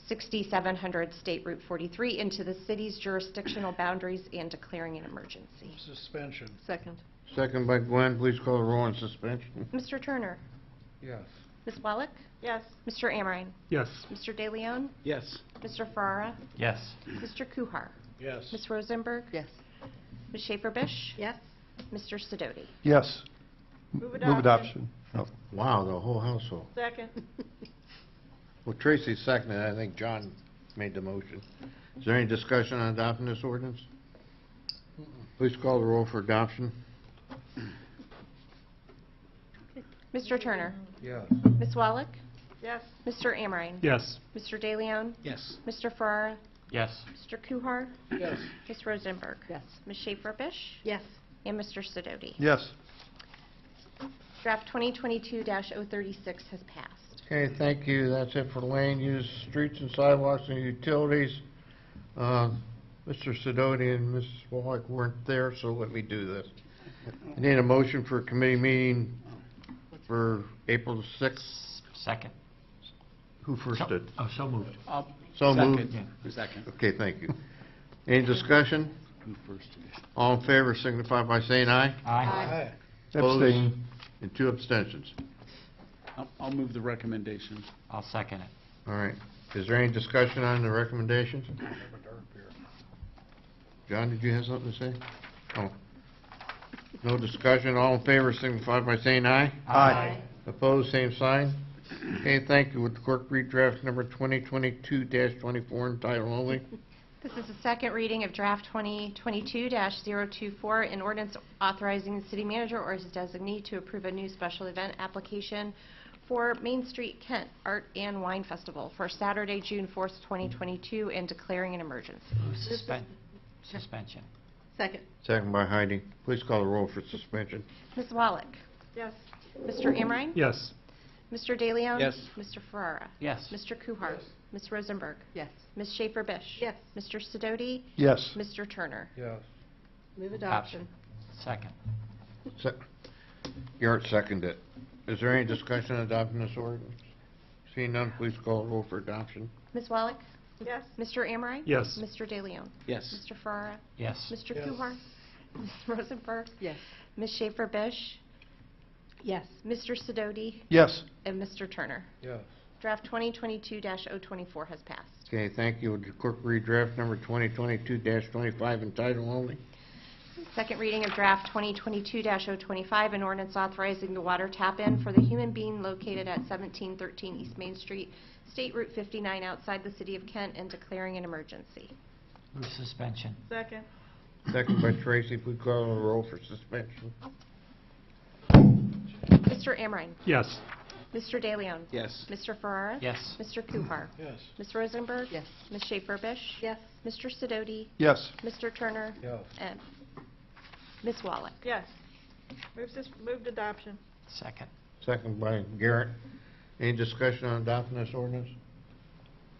6700 State Route 43 into the city's jurisdictional boundaries and declaring an emergency. Suspension. Second. Second by Gwen. Please call the roll on suspension. Mr. Turner? Yes. Ms. Wallach? Yes. Mr. Amrine? Yes. Mr. De Leon? Yes. Mr. Ferrara? Yes. Mr. Kuhar? Yes. Ms. Rosenberg? Yes. Ms. Schaefer Bish? Yes. Mr. Sidoti? Yes. Move adoption. Wow, the whole household. Second. Well, Tracy seconded. I think John made the motion. Is there any discussion on adopting this ordinance? Please call the roll for adoption. Mr. Turner? Yes. Ms. Wallach? Yes. Mr. Amrine? Yes. Mr. De Leon? Yes. Mr. Ferrara? Yes. Mr. Kuhar? Yes. Ms. Rosenberg? Yes. Ms. Schaefer Bish? Yes. And Mr. Sidoti? Yes. Draft 2022-036 has passed. Okay, thank you. That's it for land use, streets and sidewalks and utilities. Mr. Sidoti and Ms. Wallach weren't there, so let me do this. I need a motion for a committee meeting for April the 6th. Second. Who first So- did? Oh, so moved. So moved. Second. Okay, thank you. Any discussion? All in favor signify by saying aye. Aye. Opposed? And 2 abstentions. I'll move the recommendation. I'll second it. All right. Is there any discussion on the recommendations? John, did you have something to say? Oh. No discussion. All in favor signify by saying aye. Aye. Opposed, same sign. Okay, thank you. Would the clerk read draft number 2022-24 in title only? This is the second reading of draft 2022-024, an ordinance authorizing the city manager or his designee to approve a new special event application for Main Street Kent Art and Wine Festival for Saturday, June 4th, 2022, and declaring an emergency. Move suspension. Second. Second by Heidi. Please call the roll for suspension. Ms. Wallach? Yes. Mr. Amrine? Yes. Mr. DeLeon? Yes. Mr. Ferrara? Yes. Mr. Kuhar? Ms. Rosenberg? Yes. Ms. Schaefer-Bish? Yes. Mr. Sidoti? Yes. Mr. Turner? Yes. Move adoption. Second. Garrett seconded it. Is there any discussion on adopting this ordinance? Seeing none, please call the roll for adoption. Ms. Wallach? Yes. Mr. Amrine? Yes. Mr. DeLeon? Yes. Mr. Ferrara? Yes. Mr. Yes. Kuhar? Ms. Rosenberg? Yes. Ms. Schaefer-Bish? Yes. Mr. Sidoti? Yes. And Mr. Turner? Yes. Draft 2022-024 has passed. Okay, thank you. Would the clerk read draft number 2022-25 in title only? Second reading of draft 2022-025, an ordinance authorizing the water tap-in for the human being located at 1713 East Main Street, State Route 59, outside the city of Kent, and declaring an emergency. Move suspension. Second. Second by Tracy. Please call the roll for suspension. Mr. Amrine? Yes. Mr. DeLeon? Yes. Mr. Ferrara? Yes. Mr. Kuhar? Yes. Ms. Rosenberg? Yes. Ms. Schaefer-Bish? Yes. Mr. Sidoti? Yes. Mr. Turner? Yes. And Ms. Wallach? Yes. Moved adoption. Second. Second by Garrett. Any discussion on adopting this ordinance?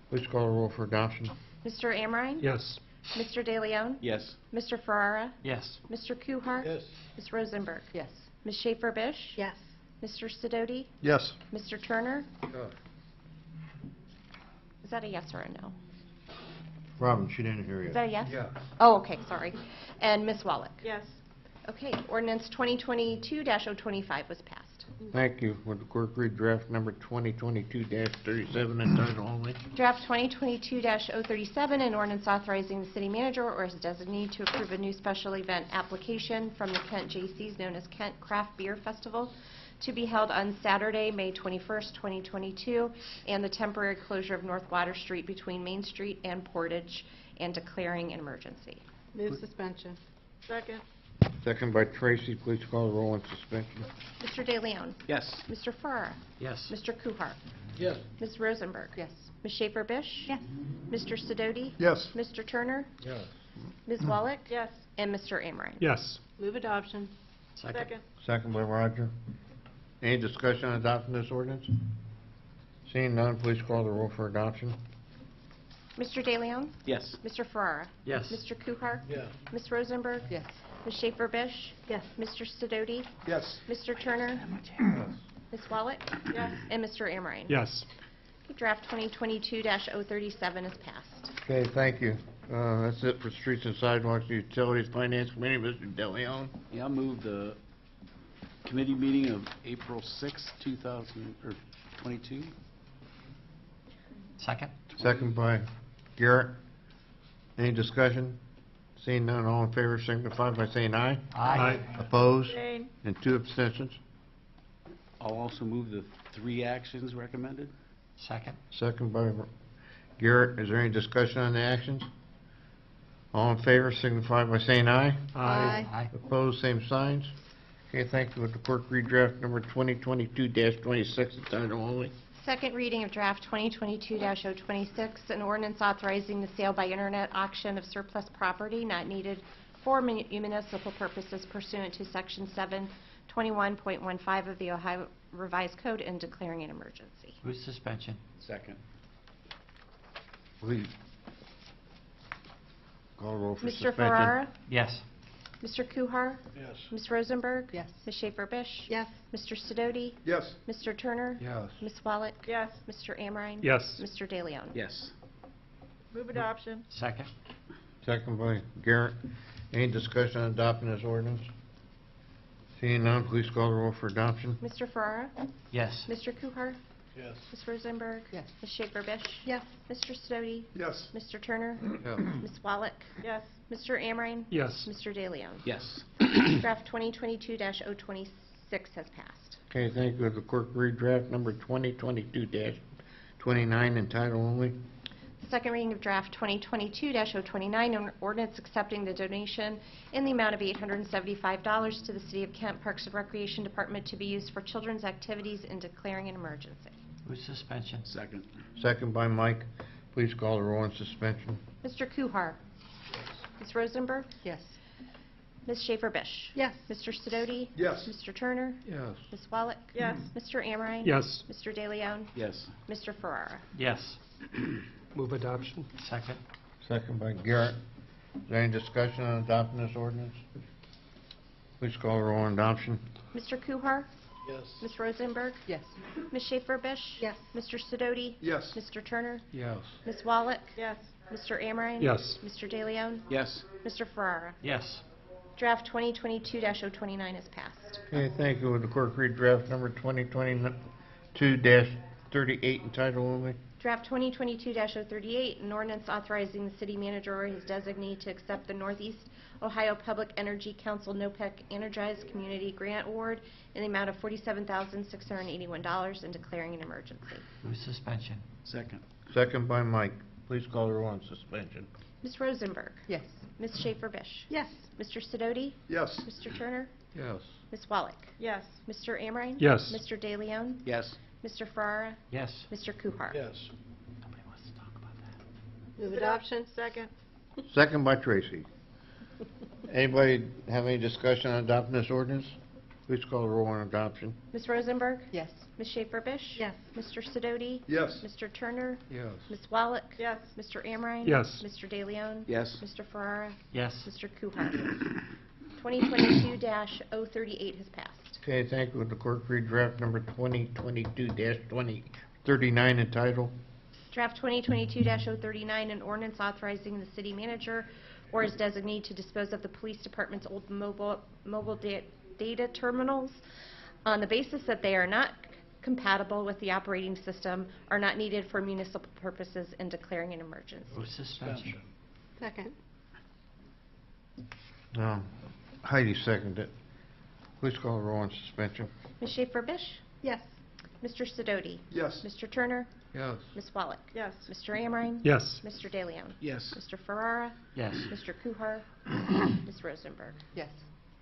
Please call the roll for adoption. Mr. Amrine? Yes. Mr. DeLeon? Yes. Mr. Ferrara? Yes. Mr. Kuhar? Yes. Ms. Rosenberg? Yes. Ms. Schaefer-Bish? Yes. Mr. Sidoti? Yes. Mr. Turner? Yes. Is that a yes or a no? Robin, she didn't hear Is you. that a yes? Yeah. Oh, okay, sorry. And Ms. Wallach? Yes. Okay, ordinance 2022-025 was passed. Thank you. Would the clerk read draft number 2022-37 in title only? Draft 2022-037, an ordinance authorizing the city manager or his designee to approve a new special event application from the Kent J.C.'s known as Kent Craft Beer Festival to be held on Saturday, May 21st, 2022, and the temporary closure of North Water Street between Main Street and Portage, and declaring an emergency. Move suspension. Second. Second by Tracy. Please call the roll on suspension. Mr. DeLeon? Yes. Mr. Farrar? Yes. Mr. Kuhar? Yes. Ms. Rosenberg? Yes. Ms. Schaefer-Bish? Yes. Mr. Sidoti? Yes. Mr. Turner? Yes. Ms. Wallach? Yes. And Mr. Amrine? Yes. Move adoption. Second. Second by Roger. Any discussion on adopting this ordinance? Seeing none, please call the roll for adoption. Mr. DeLeon? Yes. Mr. Ferrara? Yes. Mr. Kuhar? Yeah. Ms. Rosenberg? Yes. Ms. Schaefer-Bish? Yes. Mr. Sidoti? Yes. Mr. Turner? Yes. Ms. Wallach? Yes. And Mr. Amrine? Yes. Okay, draft 2022-037 is passed. Okay, thank you. That's it for Streets and Sidewalks and Utilities Finance Committee. Mr. DeLeon? Yeah, I'll move the committee meeting of April 6, 2022. Second. Second by Garrett. Any discussion? Seeing none, all in favor signify by saying aye. Aye. Opposed? Jane. And 2 abstentions. I'll also move the 3 actions recommended. Second. Second by Garrett. Is there any discussion on the actions? All in favor signify by saying aye. Aye. Opposed, same signs. Okay, thank you. Would the clerk read draft number 2022-26 in title only? Second reading of draft 2022-026, an ordinance authorizing the sale by internet auction of surplus property not needed for municipal purposes pursuant to Section 721.15 of the Ohio Revised Code and declaring an emergency. Move suspension. Second. Please. Call roll for Mr. suspension. Ferrara? Yes. Mr. Kuhar? Yes. Ms. Rosenberg? Yes. Ms. Schaefer-Bish? Yes. Mr. Sidoti? Yes. Mr. Turner? Yes. Ms. Wallach? Yes. Mr. Amrine? Yes. Mr. DeLeon? Yes. Move adoption. Second. Second by Garrett. Any discussion on adopting this ordinance? Seeing none, please call the roll for adoption. Mr. Ferrara? Yes. Mr. Kuhar? Yes. Ms. Rosenberg? Yes. Ms. Schaefer-Bish? Yes. Mr. Sidoti? Yes. Mr. Turner? Yes. Ms. Wallach? Yes. Mr. Amrine? Yes. Mr. DeLeon? Yes. Draft 2022-026 has passed. Okay, thank you. Would the clerk read draft number 2022-29 in title only? Second reading of draft 2022-029, an ordinance accepting the donation in the amount of $875 to the City of Kent Parks and Recreation Department to be used for children's activities and declaring an emergency. Move suspension. Second. Second by Mike. Please call the roll on suspension. Mr. Kuhar? Ms. Rosenberg? Yes. Ms. Schaefer-Bish? Yes. Mr. Sidoti? Yes. Mr. Turner? Yes. Ms. Wallach? Yes. Mr. Amrine? Yes. Mr. De Leon? Yes. Mr. Ferrara? Yes. Move adoption. Second. Second by Garrett. Is there any discussion on adopting this ordinance? Please call the roll on adoption. Mr. Kuhar? Yes. Ms. Rosenberg? Yes. Ms. Schaefer-Bish? Yes. Mr. Sidoti? Yes. Mr. Turner? Yes. Ms. Wallach? Yes. Mr. Amrine? Yes. Mr. De Leon? Yes. Mr. Ferrara? Yes. Draft 2022-029 is passed. Okay, thank you. Would the clerk read draft number 2022-38 in title only? Draft 2022-038, an ordinance authorizing the city manager or his designee to accept the Northeast Ohio Public Energy Council NOPEC Energized Community Grant Award in the amount of $47,681 and declaring an emergency. Move suspension. Second. Second by Mike. Please call the roll on suspension. Ms. Rosenberg? Yes. Ms. Schaefer-Bish? Yes. Mr. Sidoti? Yes. Mr. Turner? Yes. Ms. Wallach? Yes. Mr. Amrine? Yes. Mr. De Leon? Yes. Mr. Ferrara? Yes. Mr. Kuhar? Yes. Nobody wants to talk about that. Move adoption. Second. Second by Tracy. Anybody have any discussion on adopting this ordinance? Please call the roll on adoption. Ms. Rosenberg? Yes. Ms. Schaefer-Bish? Yes. Mr. Sidoti? Yes. Mr. Turner? Yes. Ms. Wallach? Yes. Mr. Amrine? Yes. Mr. De Leon? Yes. Mr. Ferrara? Yes. Mr. Kuhar? 2022-038 has passed. Okay, thank you. Would the clerk read draft number 2022-2039 in title? Draft 2022-039, an ordinance authorizing the city manager or his designee to dispose of the police department's old mobile data terminals on the basis that they are not compatible with the operating system, are not needed for municipal purposes, and declaring an emergency. Move suspension. Second. Heidi seconded it. Please call the roll on suspension. Ms. Schaefer-Bish? Yes. Mr. Sidoti? Yes. Mr. Turner? Yes. Ms. Wallach? Yes. Mr. Amrine? Yes. Mr. De Leon? Yes. Mr. Ferrara? Yes. Mr. Kuhar? Ms. Rosenberg? Yes.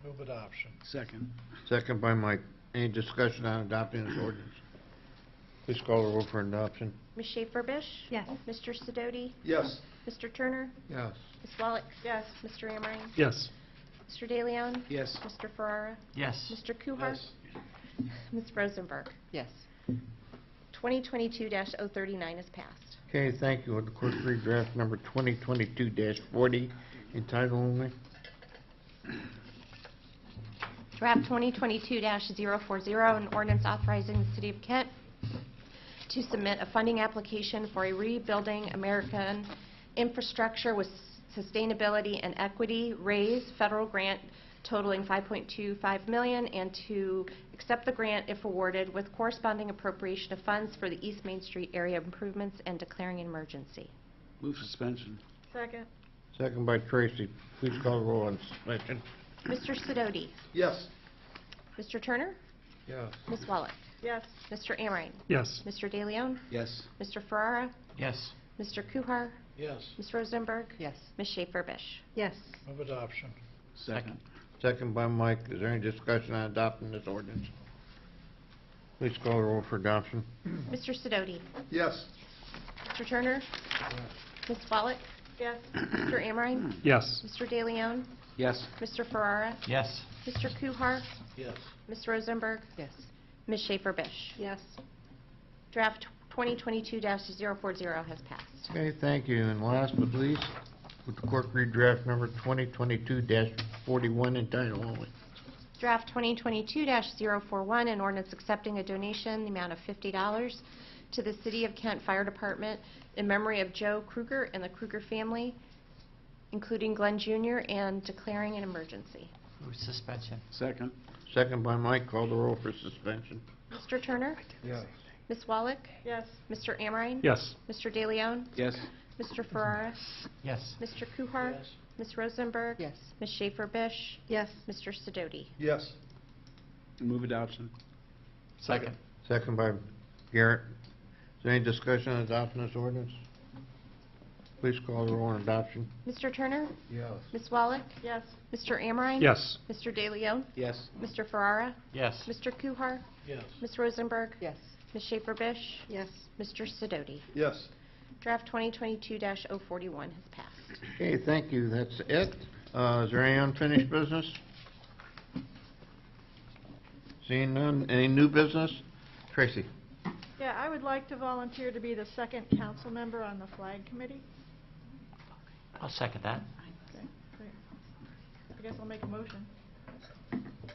Move adoption. Second. Second by Mike. Any discussion on adopting this ordinance? Please call the roll for adoption. Ms. Schaefer-Bish? Yes. Mr. Sidoti? Yes. Mr. Turner? Yes. Ms. Wallach? Yes. Mr. Amrine? Yes. Mr. De Leon? Yes. Mr. Ferrara? Yes. Mr. Kuhar? Yes. Ms. Rosenberg? Yes. 2022-039 is passed. Okay, thank you. Would the clerk read draft number 2022-40 in title only? Draft 2022-040, an ordinance authorizing the City of Kent to submit a funding application for a Rebuilding American Infrastructure with Sustainability and Equity RAISE federal grant totaling $5.25 million, and to accept the grant if awarded with corresponding appropriation of funds for the East Main Street area improvements and declaring an emergency. Move suspension. Second. Second by Tracy. Please call the roll on suspension. Mr. Sidoti? Yes. Mr. Turner? Yes. Ms. Wallach? Yes. Mr. Amrine? Yes. Mr. De Leon? Yes. Mr. Ferrara? Yes. Mr. Kuhar? Yes. Ms. Rosenberg? Yes. Ms. Schaefer-Bish? Yes. Move adoption. Second. Second by Mike. Is there any discussion on adopting this ordinance? Please call the roll for adoption. Mr. Sidoti? Yes. Mr. Turner? Ms. Wallach? Yes. Mr. Amrine? Yes. Mr. De Leon? Yes. Mr. Ferrara? Yes. Mr. Kuhar? Yes. Ms. Rosenberg? Yes. Ms. Schaefer-Bish? Yes. Draft 2022-040 has passed. Okay, thank you. And last but least, would the clerk read draft number 2022-41 in title only? Draft 2022-041, an ordinance accepting a donation in the amount of $50 to the City of Kent Fire Department in memory of Joe Kruger and the Kruger family, including Glenn Jr., and declaring an emergency. Move suspension. Second. Second by Mike. Call the roll for suspension. Mr. Turner? Yes. Ms. Wallach? Yes. Mr. Amrine? Yes. Mr. De Leon? Yes. Mr. Ferrara? Yes. Mr. Kuhar? Yes. Ms. Rosenberg? Yes. Ms. Schaefer-Bish? Yes. Mr. Sidoti? Yes. Move adoption. Second. Second by Garrett. Is there any discussion on adopting this ordinance? Please call the roll on adoption. Mr. Turner? Yes. Ms. Wallach? Yes. Mr. Amrine? Yes. Mr. De Leon? Yes. Mr. Ferrara? Yes. Mr. Kuhar? Yes. Ms. Rosenberg? Yes. Ms. Schaefer-Bish? Yes. Mr. Sidoti? Yes. Draft 2022-041 has passed. Okay, thank you. That's it. Is there any unfinished business? Seeing none, any new business? Tracy? Yeah, I would like to volunteer to be the second council member on the flag committee. I'll second that. Okay, great. I guess I'll make a motion.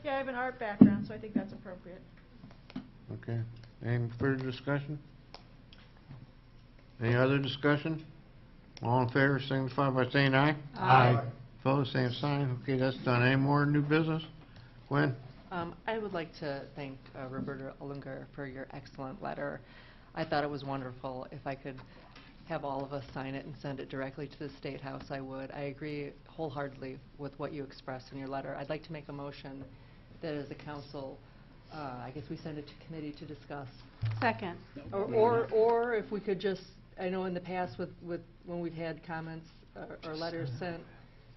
Yeah, I have an art background, so I think that's appropriate. Okay. Any further discussion? Any other discussion? All in favor, signify by saying aye. Aye. Opposed, same sign. Okay, that's done. Any more new business? Gwen? I would like to thank Roberta Ollinger for your excellent letter. I thought it was wonderful. If I could have all of us sign it and send it directly to the State House, I would. I agree wholeheartedly with what you expressed in your letter. I'd like to make a motion that as a council, I guess we send it to committee to discuss. Second. Or if we could just, I know in the past with when we've had comments or letters sent,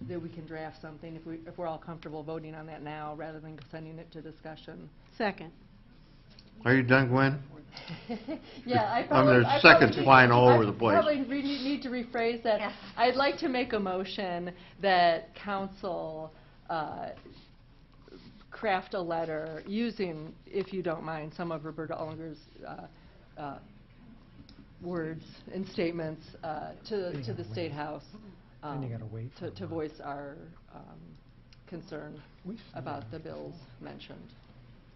that we can draft something if we're all comfortable voting on that now rather than sending it to discussion. Second. Are you done, Gwen? Yeah, I I mean, probably... there's I seconds probably- flying all over the place. I probably need to rephrase that. Yes. I'd like to make a motion that council craft a letter using, if you don't mind, some of Roberta Ollinger's words and statements to the State House Then you gotta wait for to a voice our concern about the bills mentioned.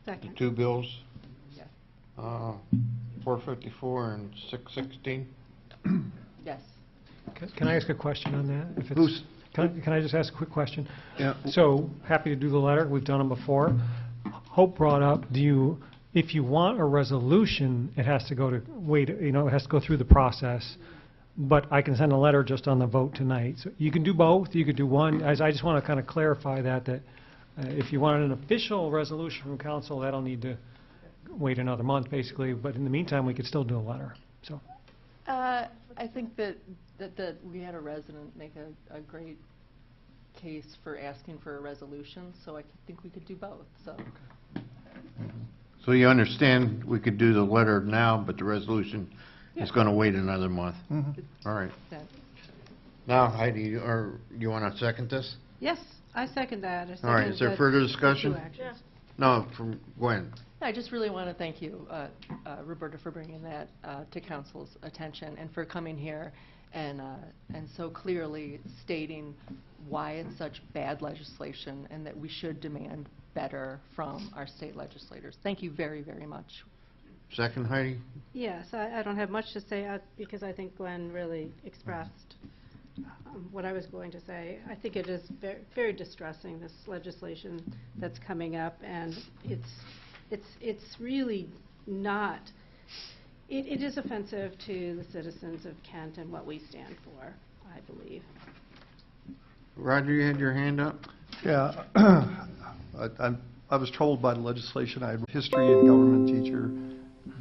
The Second. two bills, Yes. 454 and 616. Yes. Can I ask a question on that? If it's- Who's- Can I just ask a quick question? Yeah. So, happy to do the letter, we've done them before. Hope brought up, if you want a resolution, it has to go to, it has to go through the process, but I can send a letter just on the vote tonight. So you can do both, you could do one. I just want to kind of clarify that if you wanted an official resolution from council, that'll need to wait another month, basically, but in the meantime, we could still do a letter, so. I think that we had a resident make a great case for asking for a resolution, so I think we could do both, so. So you understand we could do the letter now, but the resolution is going to wait another month? All right. that- Now, Heidi, you want to second this? Yes, I second that. I All right, second is there that further two discussion? actions. No, from Gwen. I just really want to thank you, Roberta, for bringing that to council's attention and for coming here and so clearly stating why it's such bad legislation and that we should demand better from our state legislators. Thank you very, very much. Second, Heidi? Yes, I don't have much to say because I think Glenn really expressed what I was going to say. I think it is very, very distressing, this legislation that's coming up, and it's really not, it is offensive to the citizens of Kent and what we stand for, I believe. Roger, you had your hand up? Yeah, I was troubled by the legislation. I had a history and government teacher.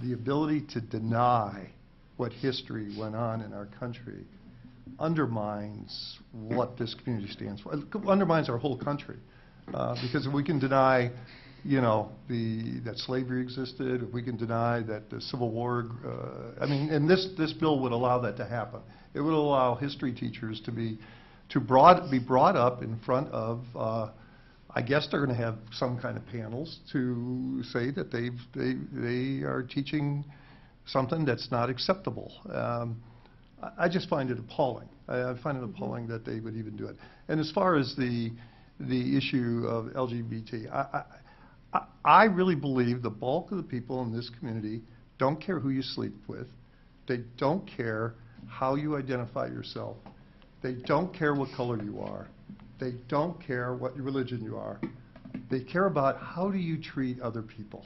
The ability to deny what history went on in our country undermines what this community stands for. It undermines our whole country. Because if we can deny, that slavery existed, if we can deny that the Civil War, and this bill would allow that to happen. It would allow history teachers to be brought up in front of, I guess they're going to have some kind of panels to say that they are teaching something that's not acceptable. I just find it appalling. I find it appalling that they would even do it. And as far as the issue of LGBT, I really believe the bulk of the people in this community don't care who you sleep with. They don't care how you identify yourself. They don't care what color you are. They don't care what religion you are. They care about how do you treat other people.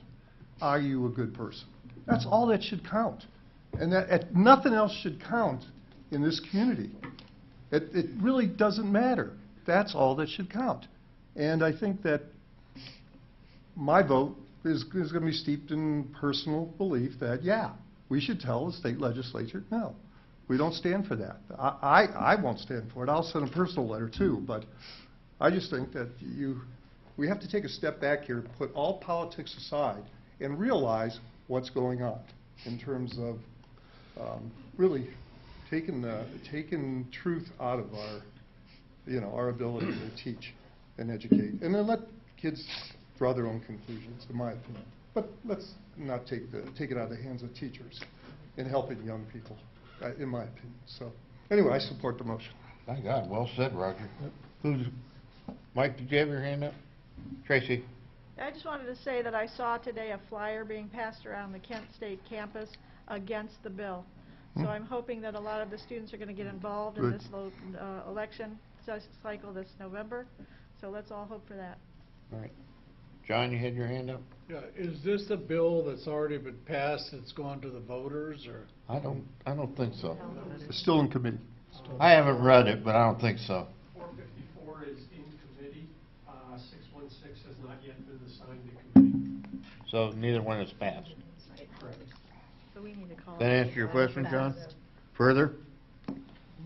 Are you a good person? That's all that should count. And nothing else should count in this community. It really doesn't matter. That's all that should count. And I think that my vote is going to be steeped in personal belief that, yeah, we should tell the state legislature, no, we don't stand for that. I won't stand for it. I'll send a personal letter too, but I just think that we have to take a step back here, put all politics aside, and realize what's going on in terms of really taking truth out of our ability to teach and educate. And then let kids draw their own conclusions, in my opinion. But let's not take it out of the hands of teachers in helping young people, in my opinion. So, anyway, I support the motion. Thank God, well said, Roger. Mike, did you have your hand up? Tracy? I just wanted to say that I saw today a flyer being passed around the Kent State campus against the bill. So I'm hoping that a lot of the students are going to get involved in Good. this election cycle this November. So let's all hope for that. All right. John, you had your hand up? Yeah, is this the bill that's already been passed, that's gone to the voters, or? I don't think so. It's still in committee. I haven't read it, but I don't think so. 454 is in committee. 616 has not yet been assigned to committee. So neither one is passed. Correct. So we need to call. That answer your question, John? Further?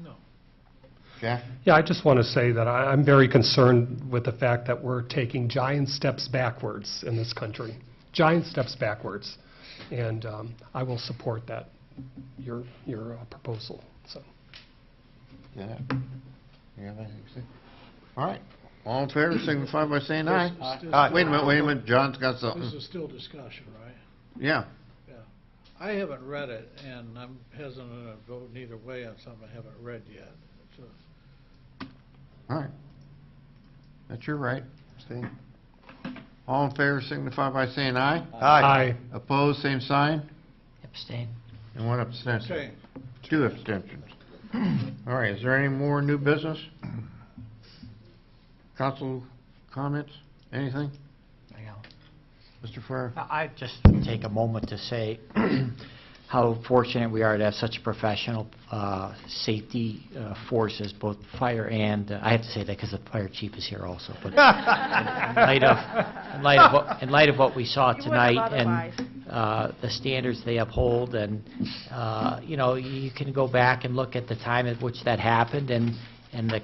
No. Jack? Yeah, I just want to say that I'm very concerned with the fact that we're taking giant steps backwards in this country. Giant steps backwards. And I will support that, your proposal. So. Yeah. You have anything to say? All right. All in favor, signify by saying aye. Aye. Wait a minute. John's got something. This is still discussion, right? Yeah. Yeah. I haven't read it, and I'm hesitant to vote either way on something I haven't read yet. So, All right. That's your right. Abstain. All in favor, signify by saying aye. Aye. Opposed, same sign. Abstain. And one abstention. okay. 2 abstentions. All right, is there any more new business? Council comments? Anything? I know. Mr. Farrar? I'd just take a moment to say how fortunate we are to have such professional safety forces, both fire and, I have to say that because the fire chief is here also, but in light of what we saw You wouldn't tonight and otherwise. the standards they uphold, and you can go back and look at the time at which that happened and the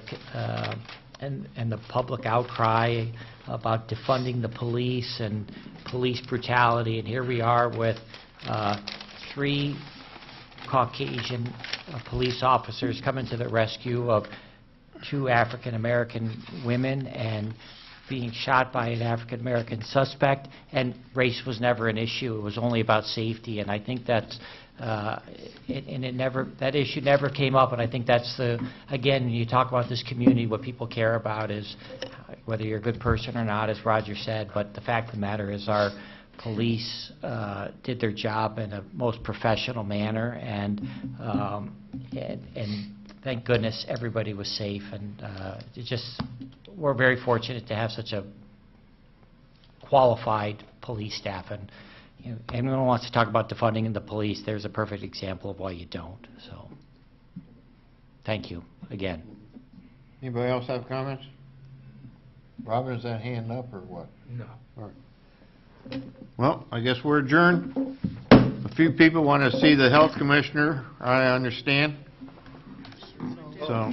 public outcry about defunding the police and police brutality, and here we are with 3 Caucasian police officers coming to the rescue of 2 African-American women and being shot by an African-American suspect, and race was never an issue. It was only about safety, and I think that's that issue never came up, and I think that's again, when you talk about this community, what people care about is whether you're a good person or not, as Roger said, but the fact of the matter is our police did their job in a most professional manner, and thank goodness everybody was safe, and we're very fortunate to have such a qualified police staff, and anyone who wants to talk about defunding the police, there's a perfect example of why you don't. So, thank you again. Anybody else have comments? Robin, is that hand up or what? No. All right. Well, I guess we're adjourned. A few people want to see the health commissioner, I understand. So.